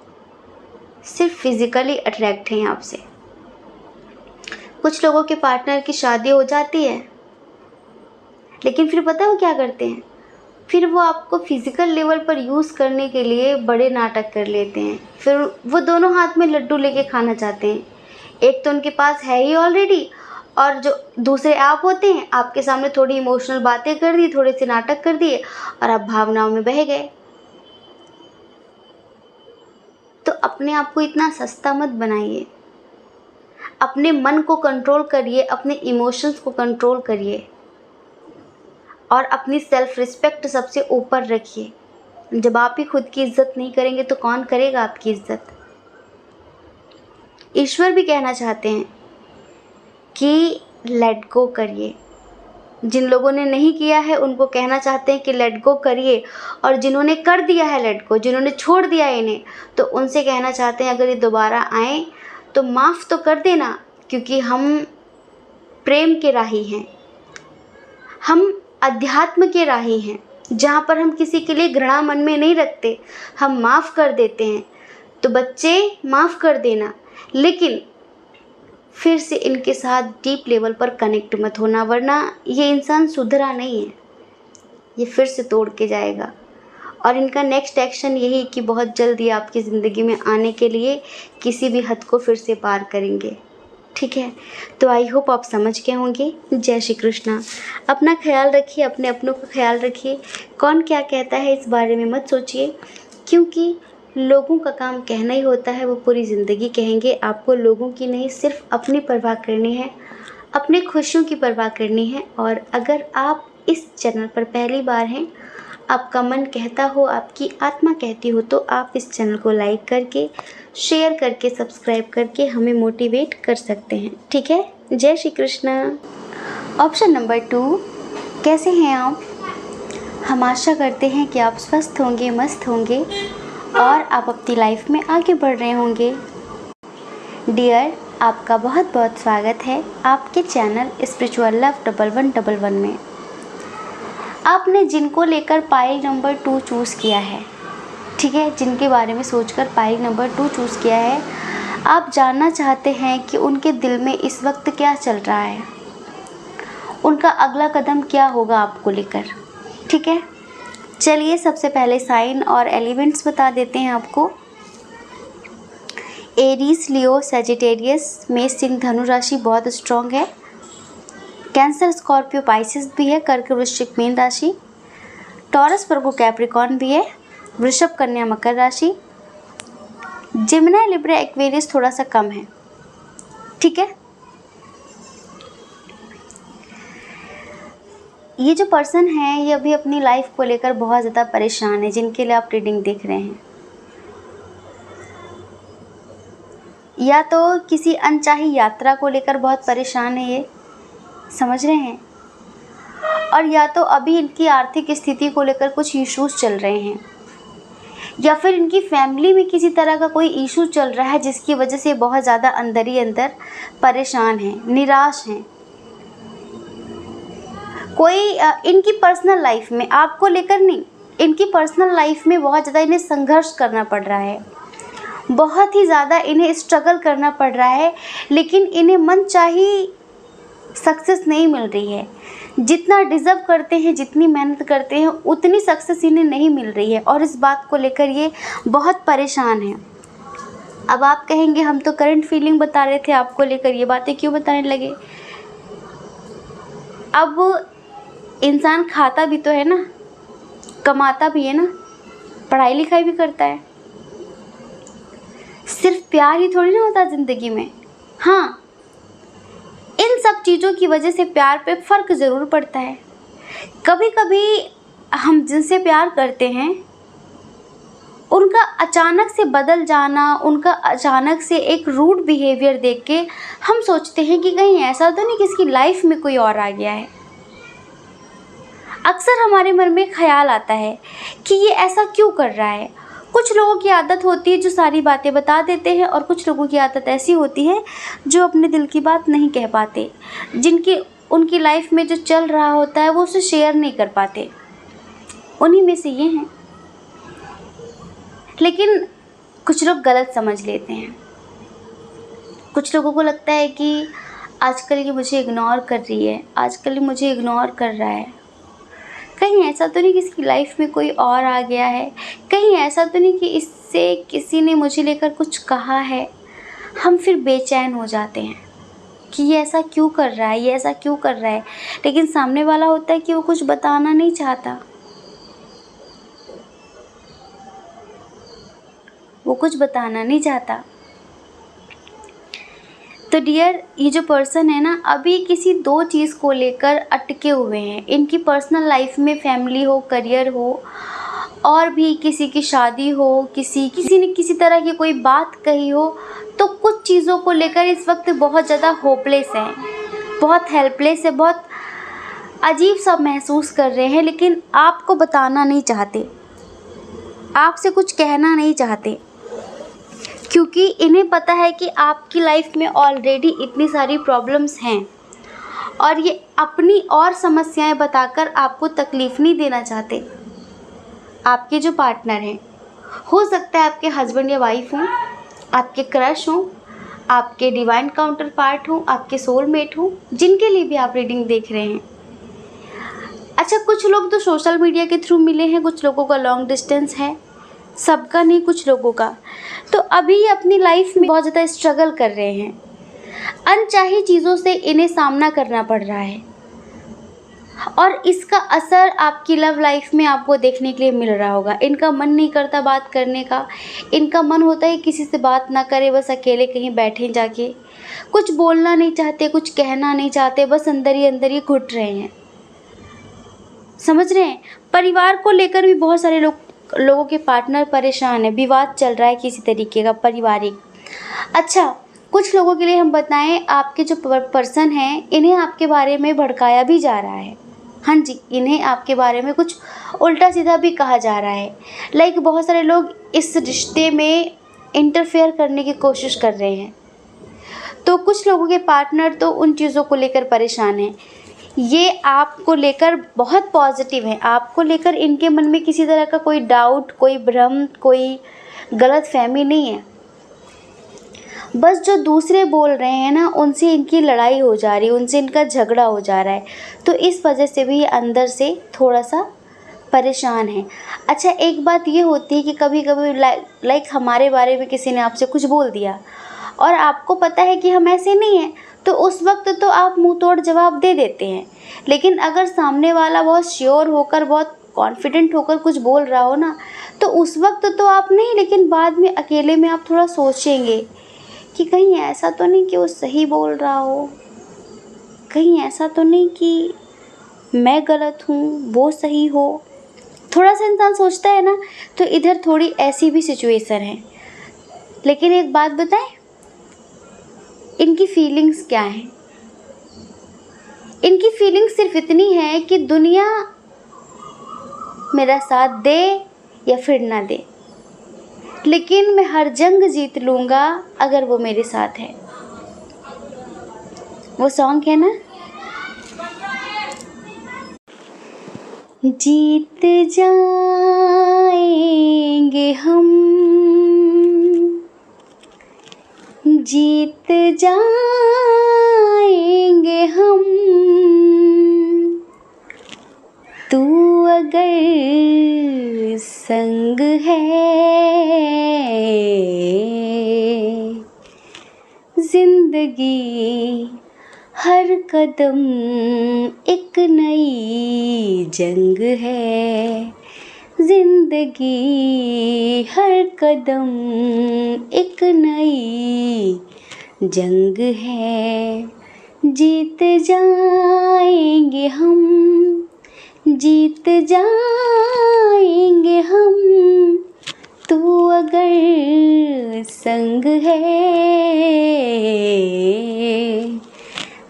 सिर्फ फिजिकली अट्रैक्ट हैं आपसे। कुछ लोगों के पार्टनर की शादी हो जाती है, लेकिन फिर पता है वो क्या करते हैं? फिर वो आपको फिजिकल लेवल पर यूज़ करने के लिए बड़े नाटक कर लेते हैं। फिर वो दोनों हाथ में लड्डू लेके खाना चाहते हैं। एक तो उनके पास है ही ऑलरेडी, और जो दूसरे आप होते हैं, आपके सामने थोड़ी इमोशनल बातें कर दी, थोड़े से नाटक कर दिए और आप भावनाओं में बह गए। तो अपने आप को इतना सस्ता मत बनाइए। अपने मन को कंट्रोल करिए, अपने इमोशंस को कंट्रोल करिए और अपनी सेल्फ रिस्पेक्ट सबसे ऊपर रखिए। जब आप ही खुद की इज्जत नहीं करेंगे तो कौन करेगा आपकी इज्जत? ईश्वर भी कहना चाहते हैं कि लेट गो करिए। जिन लोगों ने नहीं किया है उनको कहना चाहते हैं कि लेट गो करिए, और जिन्होंने कर दिया है लेट गो, जिन्होंने छोड़ दिया है इन्हें, तो उनसे कहना चाहते हैं अगर ये दोबारा आए तो माफ़ तो कर देना, क्योंकि हम प्रेम के राही हैं, हम अध्यात्म के राही हैं, जहाँ पर हम किसी के लिए घृणा मन में नहीं रखते, हम माफ़ कर देते हैं। तो बच्चे माफ़ कर देना, लेकिन फिर से इनके साथ डीप लेवल पर कनेक्ट मत होना, वरना ये इंसान सुधरा नहीं है, ये फिर से तोड़ के जाएगा। और इनका नेक्स्ट एक्शन यही कि बहुत जल्दी आपकी ज़िंदगी में आने के लिए किसी भी हद को फिर से पार करेंगे। ठीक है, तो आई होप आप समझ गए होंगे। जय श्री कृष्णा। अपना ख्याल रखिए, अपने अपनों का ख्याल रखिए। कौन क्या कहता है इस बारे में मत सोचिए, क्योंकि लोगों का काम कहना ही होता है, वो पूरी ज़िंदगी कहेंगे। आपको लोगों की नहीं, सिर्फ अपनी परवाह करनी है, अपने खुशियों की परवाह करनी है। और अगर आप इस चैनल पर पहली बार हैं, आपका मन कहता हो, आपकी आत्मा कहती हो, तो आप इस चैनल को लाइक करके, शेयर करके, सब्सक्राइब करके हमें मोटिवेट कर सकते हैं। ठीक है, जय श्री कृष्णा। ऑप्शन नंबर 2, कैसे हैं आप? हम आशा करते हैं कि आप स्वस्थ होंगे, मस्त होंगे और आप अपनी लाइफ में आगे बढ़ रहे होंगे। डियर, आपका बहुत बहुत स्वागत है आपके चैनल स्पिरिचुअल लव 1111 में। आपने जिनको लेकर पाइल नंबर 2 चूज़ किया है, ठीक है, जिनके बारे में सोचकर पाइल नंबर 2 चूज़ किया है, आप जानना चाहते हैं कि उनके दिल में इस वक्त क्या चल रहा है, उनका अगला कदम क्या होगा आपको लेकर। ठीक है, चलिए सबसे पहले साइन और एलिमेंट्स बता देते हैं आपको। एरीज, लियो, सजिटेरियस, मेष, सिंह, धनु राशि बहुत स्ट्रॉन्ग है। कैंसर, स्कॉर्पियो, पाइसेस भी है। कर्क, वृश्चिक, मीन राशि। टॉरस, वर्गो, कैप्रिकॉर्न भी है। वृषभ, कन्या, मकर राशि। जिमिनी, लिब्रा, एक्वेरियस थोड़ा सा कम है। ठीक है, ये जो पर्सन है ये अभी अपनी लाइफ को लेकर बहुत ज़्यादा परेशान है, जिनके लिए आप रीडिंग देख रहे हैं। या तो किसी अनचाही यात्रा को लेकर बहुत परेशान है ये, समझ रहे हैं, और या तो अभी इनकी आर्थिक स्थिति को लेकर कुछ इश्यूज चल रहे हैं, या फिर इनकी फैमिली में किसी तरह का कोई इशू चल रहा है जिसकी वजह से बहुत ज़्यादा अंदर ही अंदर परेशान हैं, निराश हैं। कोई इनकी पर्सनल लाइफ में, आपको लेकर नहीं, इनकी पर्सनल लाइफ में बहुत ज़्यादा इन्हें संघर्ष करना पड़ रहा है, बहुत ही ज़्यादा इन्हें स्ट्रगल करना पड़ रहा है, लेकिन इन्हें मनचाही सक्सेस नहीं मिल रही है। जितना डिज़र्व करते हैं, जितनी मेहनत करते हैं, उतनी सक्सेस इन्हें नहीं मिल रही है, और इस बात को लेकर ये बहुत परेशान हैं। अब आप कहेंगे हम तो करंट फीलिंग बता रहे थे, आपको लेकर ये बातें क्यों बताने लगे? अब इंसान खाता भी तो है ना, कमाता भी है ना, पढ़ाई लिखाई भी करता है, सिर्फ प्यार ही थोड़ी ना होता ज़िंदगी में। हाँ, इन सब चीज़ों की वजह से प्यार पे फ़र्क ज़रूर पड़ता है। कभी कभी हम जिनसे प्यार करते हैं उनका अचानक से बदल जाना, उनका अचानक से एक रूड बिहेवियर देख के हम सोचते हैं कि कहीं ऐसा तो नहीं कि इसकी लाइफ में कोई और आ गया है। अक्सर हमारे मन में ख्याल आता है कि ये ऐसा क्यों कर रहा है, कुछ लोगों की आदत होती है जो सारी बातें बता देते हैं, और कुछ लोगों की आदत ऐसी होती है जो अपने दिल की बात नहीं कह पाते, जिनकी उनकी लाइफ में जो चल रहा होता है वो उसे शेयर नहीं कर पाते। उन्हीं में से ये हैं। लेकिन कुछ लोग गलत समझ लेते हैं। कुछ लोगों को लगता है कि आजकल ये मुझे इग्नोर कर रही है, आजकल ये मुझे इग्नोर कर रहा है। कहीं ऐसा तो नहीं किसी की लाइफ में कोई और आ गया है, कहीं ऐसा तो नहीं कि इससे किसी ने मुझे लेकर कुछ कहा है। हम फिर बेचैन हो जाते हैं कि ये ऐसा क्यों कर रहा है, ये ऐसा क्यों कर रहा है। लेकिन सामने वाला होता है कि वो कुछ बताना नहीं चाहता, वो कुछ बताना नहीं चाहता। तो डियर, ये जो पर्सन है ना, अभी किसी दो चीज़ को लेकर अटके हुए हैं। इनकी पर्सनल लाइफ में फैमिली हो, करियर हो, और भी किसी की शादी हो, किसी ने किसी तरह की कोई बात कही हो, तो कुछ चीज़ों को लेकर इस वक्त बहुत ज़्यादा होपलेस हैं, बहुत हेल्पलेस है, बहुत अजीब सा महसूस कर रहे हैं। लेकिन आपको बताना नहीं चाहते, आपसे कुछ कहना नहीं चाहते, क्योंकि इन्हें पता है कि आपकी लाइफ में ऑलरेडी इतनी सारी प्रॉब्लम्स हैं, और ये अपनी और समस्याएं बताकर आपको तकलीफ़ नहीं देना चाहते। आपके जो पार्टनर हैं, हो सकता है आपके हस्बैंड या वाइफ हों, आपके क्रश हों, आपके डिवाइन काउंटर पार्ट हों, आपके सोलमेट हों, जिनके लिए भी आप रीडिंग देख रहे हैं। अच्छा, कुछ लोग तो सोशल मीडिया के थ्रू मिले हैं, कुछ लोगों का लॉन्ग डिस्टेंस है, सबका नहीं, कुछ लोगों का। तो अभी अपनी लाइफ में बहुत ज़्यादा स्ट्रगल कर रहे हैं, अनचाही चीज़ों से इन्हें सामना करना पड़ रहा है, और इसका असर आपकी लव लाइफ में आपको देखने के लिए मिल रहा होगा। इनका मन नहीं करता बात करने का, इनका मन होता है किसी से बात ना करे, बस अकेले कहीं बैठे जाके, कुछ बोलना नहीं चाहते, कुछ कहना नहीं चाहते, बस अंदर ही घुट रहे हैं। समझ रहे हैं? परिवार को लेकर भी बहुत सारे लोगों के पार्टनर परेशान है, विवाद चल रहा है किसी तरीके का पारिवारिक। अच्छा, कुछ लोगों के लिए हम बताएं, आपके जो पर्सन हैं, इन्हें आपके बारे में भड़काया भी जा रहा है। हाँ जी, इन्हें आपके बारे में कुछ उल्टा सीधा भी कहा जा रहा है। लाइक बहुत सारे लोग इस रिश्ते में इंटरफेयर करने की कोशिश कर रहे हैं। तो कुछ लोगों के पार्टनर तो उन चीज़ों को लेकर परेशान हैं। ये आपको लेकर बहुत पॉजिटिव है, आपको लेकर इनके मन में किसी तरह का कोई डाउट, कोई भ्रम, कोई गलतफहमी नहीं है। बस जो दूसरे बोल रहे हैं ना, उनसे इनकी लड़ाई हो जा रही है, उनसे इनका झगड़ा हो जा रहा है, तो इस वजह से भी अंदर से थोड़ा सा परेशान है। अच्छा, एक बात ये होती है कि कभी कभी लाइक हमारे बारे में किसी ने आपसे कुछ बोल दिया, और आपको पता है कि हम ऐसे नहीं हैं, तो उस वक्त तो आप मुंह तोड़ जवाब दे देते हैं। लेकिन अगर सामने वाला बहुत श्योर होकर, बहुत कॉन्फिडेंट होकर कुछ बोल रहा हो ना, तो उस वक्त तो आप नहीं, लेकिन बाद में अकेले में आप थोड़ा सोचेंगे कि कहीं ऐसा तो नहीं कि वो सही बोल रहा हो, कहीं ऐसा तो नहीं कि मैं गलत हूँ, वो सही हो। थोड़ा सा इंसान सोचता है ना, तो इधर थोड़ी ऐसी भी सिचुएशन है। लेकिन एक बात बताएं, इनकी फीलिंग्स क्या हैं? इनकी फीलिंग्स सिर्फ इतनी है कि दुनिया मेरा साथ दे या फिर ना दे, लेकिन मैं हर जंग जीत लूँगा अगर वो मेरे साथ है। वो सॉन्ग है ना, जीत जाएंगे हम, जीत जाएंगे हम, तू अगर संग है, जिंदगी हर कदम एक नई जंग है, जिंदगी हर कदम एक नई जंग है, जीत जाएंगे हम, जीत जाएंगे हम, तू अगर संग है,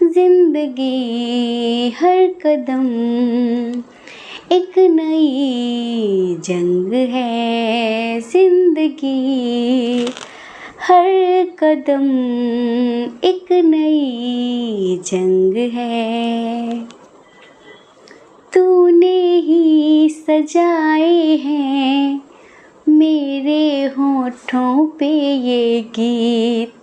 जिंदगी हर कदम एक नई जंग है जिंदगी, हर कदम एक नई जंग है। तूने ही सजाए हैं मेरे होठों पे ये गीत,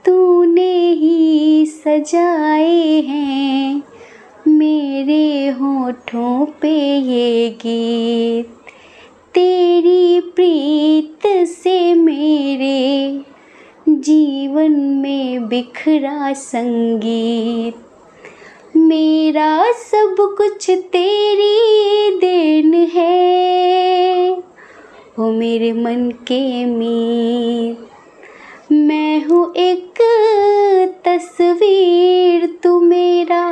तूने ही सजाए हैं मेरे होठों पे ये गीत। तेरी प्रीत से मेरे जीवन में बिखरा संगीत, मेरा सब कुछ तेरी देन है, ओ मेरे मन के मीत। मैं हूँ एक तस्वीर, तू मेरा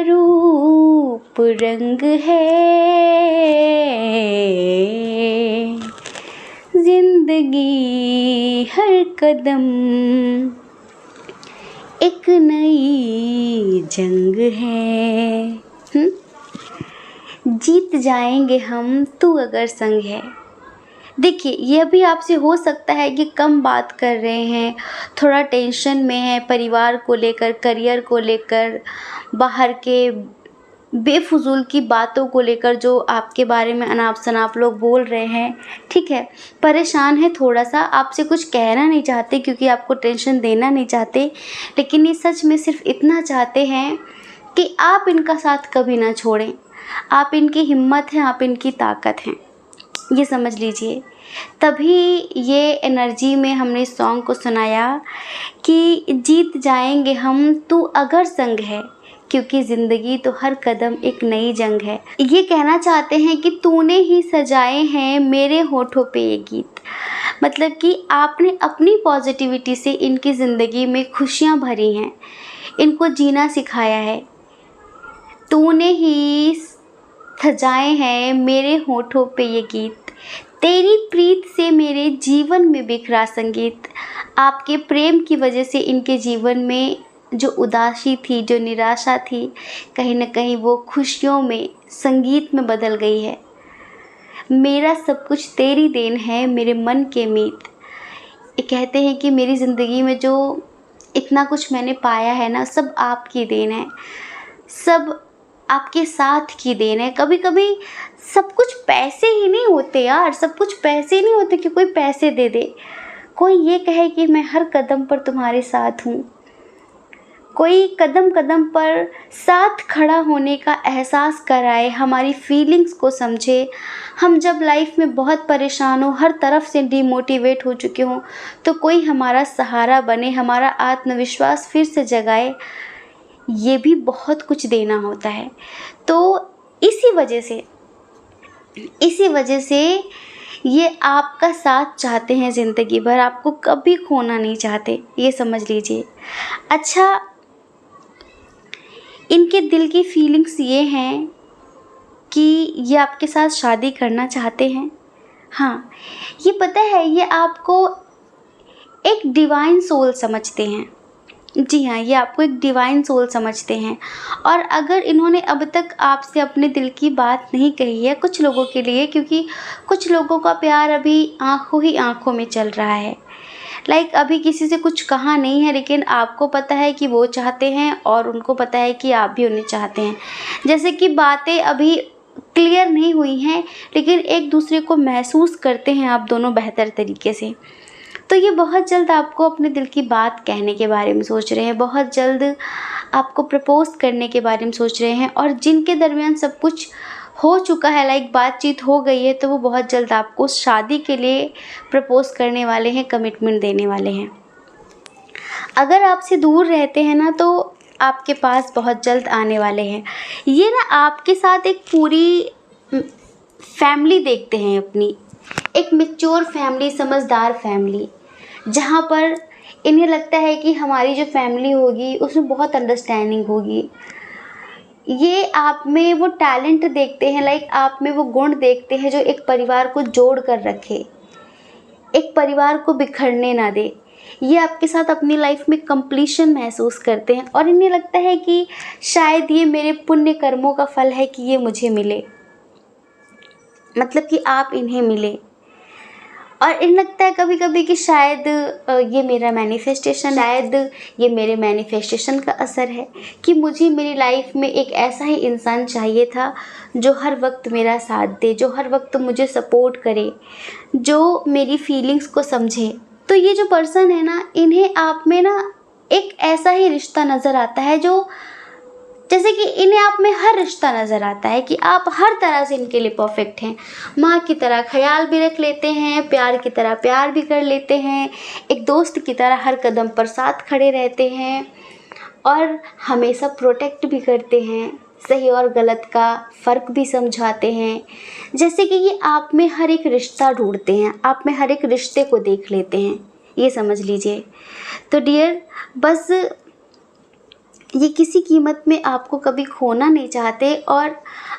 रूप रंग है। जिंदगी हर कदम एक नई जंग है। जीत जाएंगे हम तू अगर संग है। देखिए, यह भी आपसे हो सकता है कि कम बात कर रहे हैं, थोड़ा टेंशन में है, परिवार को लेकर, करियर को लेकर, बाहर के बेफजूल की बातों को लेकर जो आपके बारे में अनाप शनाप लोग बोल रहे हैं, ठीक है, परेशान है थोड़ा सा, आपसे कुछ कहना नहीं चाहते क्योंकि आपको टेंशन देना नहीं चाहते, लेकिन ये सच में सिर्फ इतना चाहते हैं कि आप इनका साथ कभी ना छोड़ें। आप इनकी हिम्मत हैं, आप इनकी ताकत हैं, ये समझ लीजिए। तभी ये एनर्जी में हमने इस सॉन्ग को सुनाया कि जीत जाएंगे हम तू अगर संग है, क्योंकि ज़िंदगी तो हर कदम एक नई जंग है। ये कहना चाहते हैं कि तूने ही सजाए हैं मेरे होठों पे ये गीत, मतलब कि आपने अपनी पॉजिटिविटी से इनकी ज़िंदगी में खुशियाँ भरी हैं, इनको जीना सिखाया है। तूने ही सजाए हैं मेरे होठों पे ये गीत, तेरी प्रीत से मेरे जीवन में बिखरा संगीत। आपके प्रेम की वजह से इनके जीवन में जो उदासी थी, जो निराशा थी, कहीं ना कहीं वो खुशियों में, संगीत में बदल गई है। मेरा सब कुछ तेरी देन है, मेरे मन के मीत। ये कहते हैं कि मेरी ज़िंदगी में जो इतना कुछ मैंने पाया है ना, सब आपकी देन है, सब आपके साथ की देन है। कभी कभी सब कुछ पैसे ही नहीं होते यार, सब कुछ पैसे नहीं होते कि कोई पैसे दे दे, कोई ये कहे कि मैं हर कदम पर तुम्हारे साथ हूँ, कोई कदम कदम पर साथ खड़ा होने का एहसास कराए, हमारी फीलिंग्स को समझे। हम जब लाइफ में बहुत परेशान हो, हर तरफ से डिमोटिवेट हो चुके हों, तो कोई हमारा सहारा बने, हमारा आत्मविश्वास फिर से जगाए, ये भी बहुत कुछ देना होता है। तो इसी वजह से ये आपका साथ चाहते हैं ज़िंदगी भर, आपको कभी खोना नहीं चाहते, ये समझ लीजिए। अच्छा, इनके दिल की फीलिंग्स ये हैं कि ये आपके साथ शादी करना चाहते हैं। हाँ, ये पता है, ये आपको एक डिवाइन सोल समझते हैं। जी हाँ, ये आपको एक डिवाइन सोल समझते हैं। और अगर इन्होंने अब तक आपसे अपने दिल की बात नहीं कही है, कुछ लोगों के लिए, क्योंकि कुछ लोगों का प्यार अभी आँखों ही आँखों में चल रहा है, अभी किसी से कुछ कहा नहीं है, लेकिन आपको पता है कि वो चाहते हैं और उनको पता है कि आप भी उन्हें चाहते हैं। जैसे कि बातें अभी क्लियर नहीं हुई हैं, लेकिन एक दूसरे को महसूस करते हैं आप दोनों बेहतर तरीके से। तो ये बहुत जल्द आपको अपने दिल की बात कहने के बारे में सोच रहे हैं, बहुत जल्द आपको प्रपोज करने के बारे में सोच रहे हैं, और जिनके दरमियान सब कुछ हो चुका है, बातचीत हो गई है, तो वो बहुत जल्द आपको शादी के लिए प्रपोज करने वाले हैं, कमिटमेंट देने वाले हैं। अगर आपसे दूर रहते हैं ना, तो आपके पास बहुत जल्द आने वाले हैं। ये ना आपके साथ एक पूरी फैमिली देखते हैं, अपनी एक मैच्योर फैमिली, समझदार फैमिली, जहाँ पर इन्हें लगता है कि हमारी जो फैमिली होगी उसमें बहुत अंडरस्टैंडिंग होगी। ये आप में वो टैलेंट देखते हैं, आप में वो गुण देखते हैं जो एक परिवार को जोड़ कर रखे, एक परिवार को बिखरने ना दे। ये आपके साथ अपनी लाइफ में कंप्लीशन महसूस करते हैं और इन्हें लगता है कि शायद ये मेरे पुण्य कर्मों का फल है कि ये मुझे मिले, मतलब कि आप इन्हें मिले। और इन्हें लगता है कभी कभी कि शायद ये मेरा मैनिफेस्टेशन, शायद ये मेरे मैनिफेस्टेशन का असर है कि मुझे मेरी लाइफ में एक ऐसा ही इंसान चाहिए था जो हर वक्त मेरा साथ दे, जो हर वक्त मुझे सपोर्ट करे, जो मेरी फीलिंग्स को समझे। तो ये जो पर्सन है ना, इन्हें आप में ना एक ऐसा ही रिश्ता नज़र आता है जो, जैसे कि इन्हें आप में हर रिश्ता नज़र आता है कि आप हर तरह से इनके लिए परफेक्ट हैं। माँ की तरह ख्याल भी रख लेते हैं, प्यार की तरह प्यार भी कर लेते हैं, एक दोस्त की तरह हर कदम पर साथ खड़े रहते हैं और हमेशा प्रोटेक्ट भी करते हैं, सही और गलत का फ़र्क भी समझाते हैं। जैसे कि ये आप में हर एक रिश्ता ढूंढते हैं, आप में हर एक रिश्ते को देख लेते हैं, ये समझ लीजिए। तो डियर, बस ये किसी कीमत में आपको कभी खोना नहीं चाहते। और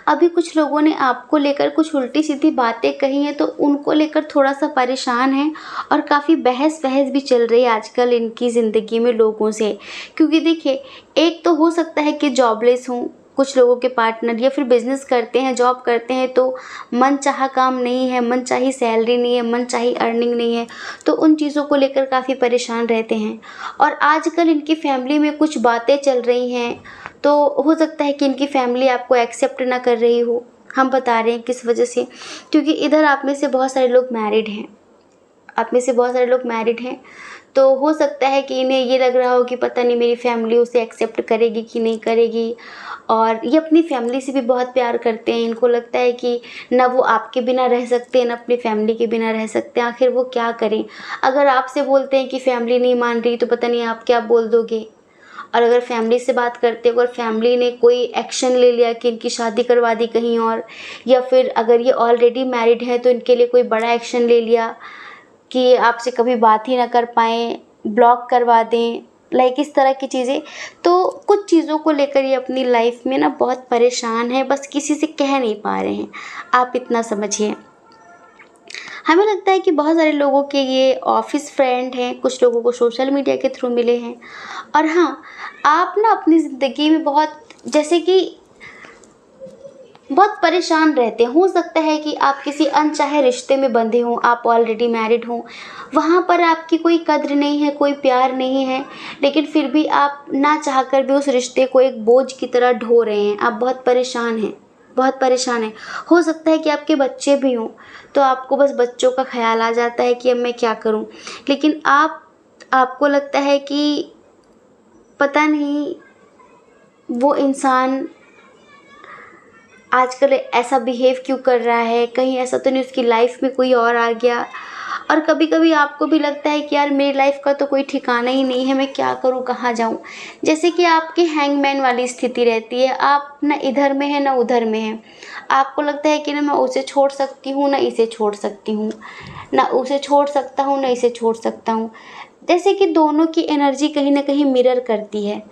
अभी कुछ लोगों ने आपको लेकर कुछ उल्टी सीधी बातें कही हैं तो उनको लेकर थोड़ा सा परेशान हैं और काफ़ी बहस भी चल रही है आजकल इनकी ज़िंदगी में लोगों से। क्योंकि देखिए, एक तो हो सकता है कि जॉबलेस हों कुछ लोगों के पार्टनर, या फिर बिजनेस करते हैं, जॉब करते हैं तो मन चाहा काम नहीं है, मन चाही सैलरी नहीं है, मन चाही अर्निंग नहीं है, तो उन चीज़ों को लेकर काफ़ी परेशान रहते हैं। और आजकल इनकी फैमिली में कुछ बातें चल रही हैं, तो हो सकता है कि इनकी फैमिली आपको एक्सेप्ट ना कर रही हो। हम बता रहे हैं किस वजह से, क्योंकि इधर आप में से बहुत सारे लोग मैरिड हैं, आप में से बहुत सारे लोग मैरिड हैं, तो हो सकता है कि इन्हें ये लग रहा हो कि पता नहीं मेरी फैमिली उसे एक्सेप्ट करेगी कि नहीं करेगी। और ये अपनी फैमिली से भी बहुत प्यार करते हैं, इनको लगता है कि ना वो आपके बिना रह सकते हैं, ना अपनी फैमिली के बिना रह सकते हैं, आखिर वो क्या करें। अगर आपसे बोलते हैं कि फैमिली नहीं मान रही तो पता नहीं आप क्या बोल दोगे। और अगर फैमिली से बात करते हो और फैमिली ने कोई एक्शन ले लिया कि इनकी शादी करवा दी कहीं और, या फिर अगर ये ऑलरेडी मैरिड है तो इनके लिए कोई बड़ा एक्शन ले लिया कि आपसे कभी बात ही ना कर पाएँ, ब्लॉक करवा दें, लाइक इस तरह की चीज़ें। तो कुछ चीज़ों को लेकर ये अपनी लाइफ में ना बहुत परेशान है, बस किसी से कह नहीं पा रहे हैं, आप इतना समझिए। हमें लगता है कि बहुत सारे लोगों के ये ऑफिस फ्रेंड हैं, कुछ लोगों को सोशल मीडिया के थ्रू मिले हैं। और हाँ, आप ना अपनी ज़िंदगी में बहुत, जैसे कि बहुत परेशान रहते हैं। हो सकता है कि आप किसी अनचाहे रिश्ते में बंधे हों, आप ऑलरेडी मैरिड हों, वहाँ पर आपकी कोई कद्र नहीं है, कोई प्यार नहीं है, लेकिन फिर भी आप ना चाहकर भी उस रिश्ते को एक बोझ की तरह ढो रहे हैं। आप बहुत परेशान हैं, बहुत परेशान हैं। हो सकता है कि आपके बच्चे भी हों, तो आपको बस बच्चों का ख्याल आ जाता है कि अब मैं क्या करूं। लेकिन आपको लगता है कि पता नहीं वो इंसान आजकल ऐसा बिहेव क्यों कर रहा है, कहीं ऐसा तो नहीं उसकी लाइफ में कोई और आ गया। और कभी कभी आपको भी लगता है कि यार मेरी लाइफ का तो कोई ठिकाना ही नहीं है, मैं क्या करूं, कहाँ जाऊं। जैसे कि आपकी हैंगमैन वाली स्थिति रहती है, आप ना इधर में है ना उधर में है। आपको लगता है कि ना मैं उसे छोड़ सकती हूँ ना इसे छोड़ सकती हूँ, ना उसे छोड़ सकता हूँ ना इसे छोड़ सकता हूँ। जैसे कि दोनों की एनर्जी कहीं ना कहीं मिरर करती है।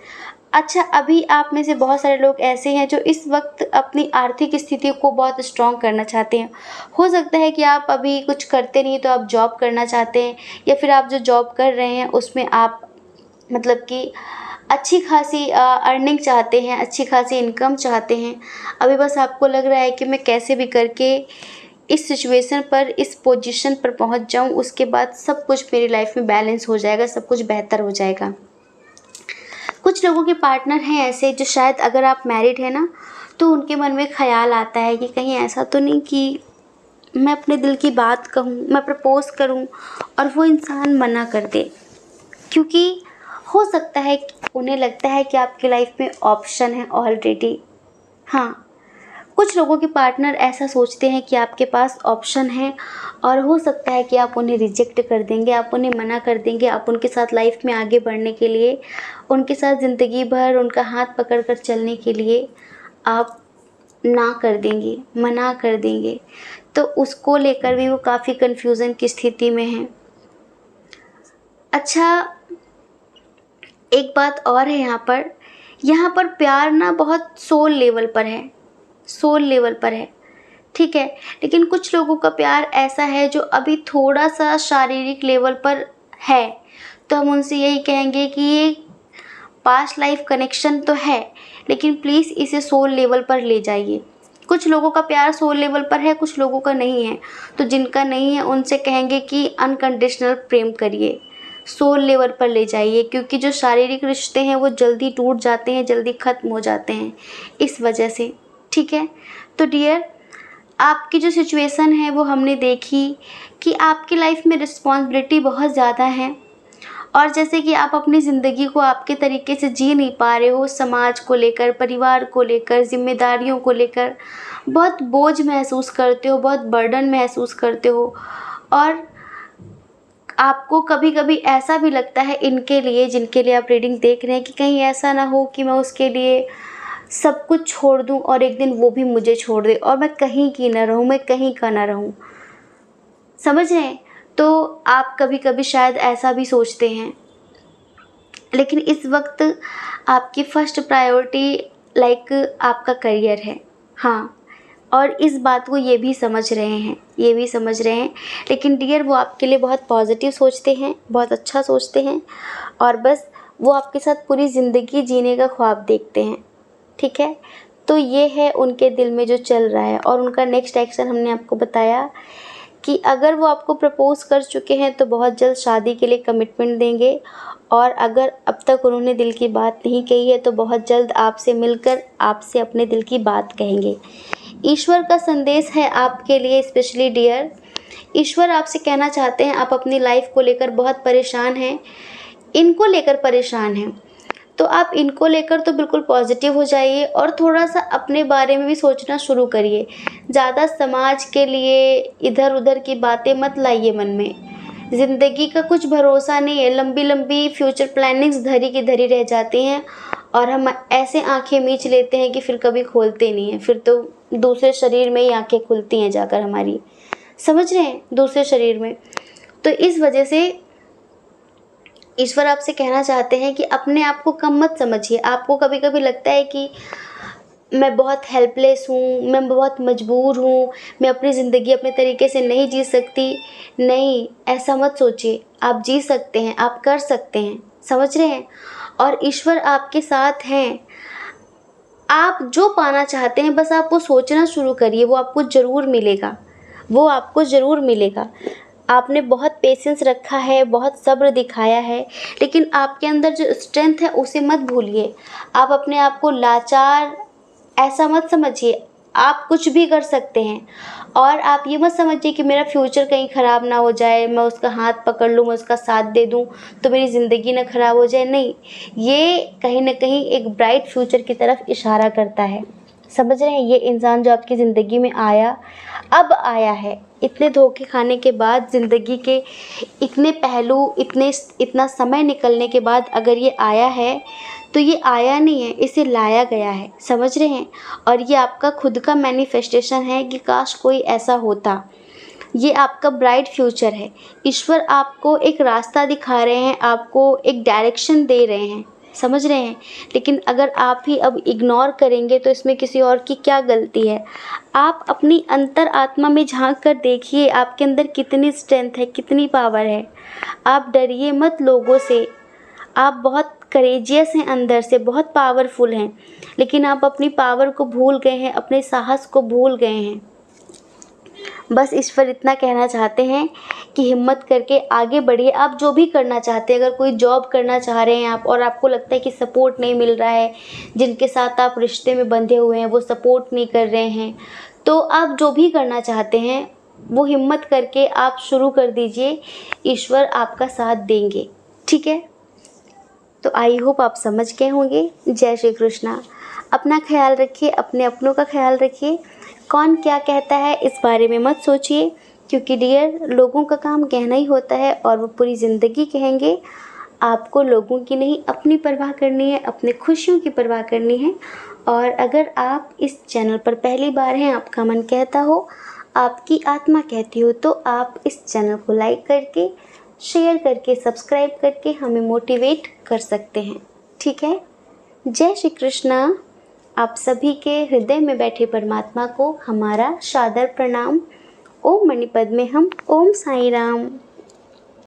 अच्छा, अभी आप में से बहुत सारे लोग ऐसे हैं जो इस वक्त अपनी आर्थिक स्थिति को बहुत स्ट्रॉन्ग करना चाहते हैं। हो सकता है कि आप अभी कुछ करते नहीं तो आप जॉब करना चाहते हैं, या फिर आप जो जॉब कर रहे हैं उसमें आप मतलब कि अच्छी खासी अर्निंग चाहते हैं, अच्छी खासी इनकम चाहते हैं। अभी बस आपको लग रहा है कि मैं कैसे भी करके इस सिचुएशन पर, इस पोजीशन पर पहुंच जाऊं, उसके बाद सब कुछ मेरी लाइफ में बैलेंस हो जाएगा, सब कुछ बेहतर हो जाएगा। कुछ लोगों के पार्टनर हैं ऐसे जो शायद अगर आप मैरिड हैं ना, तो उनके मन में ख्याल आता है कि कहीं ऐसा तो नहीं कि मैं अपने दिल की बात कहूँ, मैं प्रपोज़ करूँ और वो इंसान मना कर दे। क्योंकि हो सकता है कि उन्हें लगता है कि आपकी लाइफ में ऑप्शन है ऑलरेडी। हाँ, कुछ लोगों के पार्टनर ऐसा सोचते हैं कि आपके पास ऑप्शन है और हो सकता है कि आप उन्हें रिजेक्ट कर देंगे, आप उन्हें मना कर देंगे, आप उनके साथ लाइफ में आगे बढ़ने के लिए, उनके साथ ज़िंदगी भर उनका हाथ पकड़ कर चलने के लिए आप ना कर देंगे, मना कर देंगे। तो उसको लेकर भी वो काफ़ी कन्फ्यूज़न की स्थिति में हैं। अच्छा, एक बात और है यहाँ पर प्यार ना बहुत सोल लेवल पर है, सोल लेवल पर है, ठीक है। लेकिन कुछ लोगों का प्यार ऐसा है जो अभी थोड़ा सा शारीरिक लेवल पर है, तो हम उनसे यही कहेंगे कि ये पास्ट लाइफ कनेक्शन तो है, लेकिन प्लीज़ इसे सोल लेवल पर ले जाइए। कुछ लोगों का प्यार सोल लेवल पर है, कुछ लोगों का नहीं है। तो जिनका नहीं है उनसे कहेंगे कि अनकंडीशनल प्रेम करिए, सोल लेवल पर ले जाइए, क्योंकि जो शारीरिक रिश्ते हैं वो जल्दी टूट जाते हैं, जल्दी ख़त्म हो जाते हैं इस वजह से। ठीक है, तो डियर, आपकी जो सिचुएशन है वो हमने देखी कि आपकी लाइफ में रिस्पॉन्सिबिलिटी बहुत ज़्यादा है, और जैसे कि आप अपनी ज़िंदगी को आपके तरीके से जी नहीं पा रहे हो, समाज को लेकर, परिवार को लेकर, जिम्मेदारियों को लेकर बहुत बोझ महसूस करते हो, बहुत बर्डन महसूस करते हो, और आपको कभी कभी ऐसा भी लगता है इनके लिए, जिनके लिए आप रीडिंग देख रहे हैं, कि कहीं ऐसा ना हो कि मैं उसके लिए सब कुछ छोड़ दूं और एक दिन वो भी मुझे छोड़ दे और मैं कहीं की ना रहूं, मैं कहीं का ना रहूं। समझ रहे हैं? तो आप कभी कभी शायद ऐसा भी सोचते हैं, लेकिन इस वक्त आपकी फर्स्ट प्रायोरिटी लाइक आपका करियर है। हाँ, और इस बात को ये भी समझ रहे हैं, ये भी समझ रहे हैं, लेकिन डियर वो आपके लिए बहुत पॉजिटिव सोचते हैं, बहुत अच्छा सोचते हैं, और बस वो आपके साथ पूरी ज़िंदगी जीने का ख्वाब देखते हैं। ठीक है, तो ये है उनके दिल में जो चल रहा है, और उनका नेक्स्ट एक्शन हमने आपको बताया कि अगर वो आपको प्रपोज़ कर चुके हैं तो बहुत जल्द शादी के लिए कमिटमेंट देंगे, और अगर अब तक उन्होंने दिल की बात नहीं कही है तो बहुत जल्द आपसे मिलकर आपसे अपने दिल की बात कहेंगे। ईश्वर का संदेश है आपके लिए स्पेशली डियर। ईश्वर आपसे कहना चाहते हैं, आप अपनी लाइफ को लेकर बहुत परेशान हैं, इनको लेकर परेशान हैं, तो आप इनको लेकर तो बिल्कुल पॉजिटिव हो जाइए और थोड़ा सा अपने बारे में भी सोचना शुरू करिए। ज़्यादा समाज के लिए इधर उधर की बातें मत लाइए मन में। ज़िंदगी का कुछ भरोसा नहीं है, लंबी लंबी फ्यूचर प्लानिंग्स धरी की धरी रह जाती हैं, और हम ऐसे आंखें मीच लेते हैं कि फिर कभी खोलते नहीं हैं, फिर तो दूसरे शरीर में ही आंखें खुलती हैं जाकर हमारी। समझ रहे हैं? दूसरे शरीर में। तो इस वजह से ईश्वर आपसे कहना चाहते हैं कि अपने आप को कम मत समझिए। आपको कभी कभी लगता है कि मैं बहुत हेल्पलेस हूँ, मैं बहुत मजबूर हूँ, मैं अपनी ज़िंदगी अपने तरीके से नहीं जी सकती। नहीं, ऐसा मत सोचिए, आप जी सकते हैं, आप कर सकते हैं। समझ रहे हैं? और ईश्वर आपके साथ हैं। आप जो पाना चाहते हैं बस आप वो सोचना शुरू करिए, वो आपको ज़रूर मिलेगा, वो आपको ज़रूर मिलेगा। आपने बहुत पेशेंस रखा है, बहुत सब्र दिखाया है, लेकिन आपके अंदर जो स्ट्रेंथ है उसे मत भूलिए। आप अपने आप को लाचार ऐसा मत समझिए, आप कुछ भी कर सकते हैं। और आप ये मत समझिए कि मेरा फ्यूचर कहीं ख़राब ना हो जाए, मैं उसका हाथ पकड़ लूँ, मैं उसका साथ दे दूँ तो मेरी ज़िंदगी ना ख़राब हो जाए। नहीं, ये कहीं ना कहीं एक ब्राइट फ्यूचर की तरफ इशारा करता है। समझ रहे हैं? ये इंसान जो आपकी ज़िंदगी में आया, अब आया है, इतने धोखे खाने के बाद, ज़िंदगी के इतने पहलू, इतना समय निकलने के बाद अगर ये आया है तो ये आया नहीं है, इसे लाया गया है। समझ रहे हैं? और ये आपका खुद का मैनिफेस्टेशन है कि काश कोई ऐसा होता। ये आपका ब्राइट फ्यूचर है। ईश्वर आपको एक रास्ता दिखा रहे हैं, आपको एक डायरेक्शन दे रहे हैं। समझ रहे हैं? लेकिन अगर आप ही अब इग्नोर करेंगे तो इसमें किसी और की क्या गलती है? आप अपनी अंतर आत्मा में झांक कर देखिए, आपके अंदर कितनी स्ट्रेंथ है, कितनी पावर है। आप डरिए मत लोगों से। आप बहुत करेजियस हैं, अंदर से बहुत पावरफुल हैं, लेकिन आप अपनी पावर को भूल गए हैं, अपने साहस को भूल गए हैं। बस ईश्वर इतना कहना चाहते हैं कि हिम्मत करके आगे बढ़िए। आप जो भी करना चाहते हैं, अगर कोई जॉब करना चाह रहे हैं आप और आपको लगता है कि सपोर्ट नहीं मिल रहा है, जिनके साथ आप रिश्ते में बंधे हुए हैं वो सपोर्ट नहीं कर रहे हैं, तो आप जो भी करना चाहते हैं वो हिम्मत करके आप शुरू कर दीजिए। ईश्वर आपका साथ देंगे। ठीक है? तो आई होप आप समझ गए होंगे। जय श्री कृष्णा। अपना ख्याल रखिए, अपने अपनों का ख्याल रखिए। कौन क्या कहता है इस बारे में मत सोचिए, क्योंकि डियर, लोगों का काम कहना ही होता है और वो पूरी ज़िंदगी कहेंगे। आपको लोगों की नहीं, अपनी परवाह करनी है, अपने खुशियों की परवाह करनी है। और अगर आप इस चैनल पर पहली बार हैं, आपका मन कहता हो, आपकी आत्मा कहती हो, तो आप इस चैनल को लाइक करके, शेयर करके, सब्सक्राइब करके हमें मोटिवेट कर सकते हैं। ठीक है? जय श्री कृष्णा। आप सभी के हृदय में बैठे परमात्मा को हमारा सादर प्रणाम। ओम मणिपद में हम। ओम साईं राम।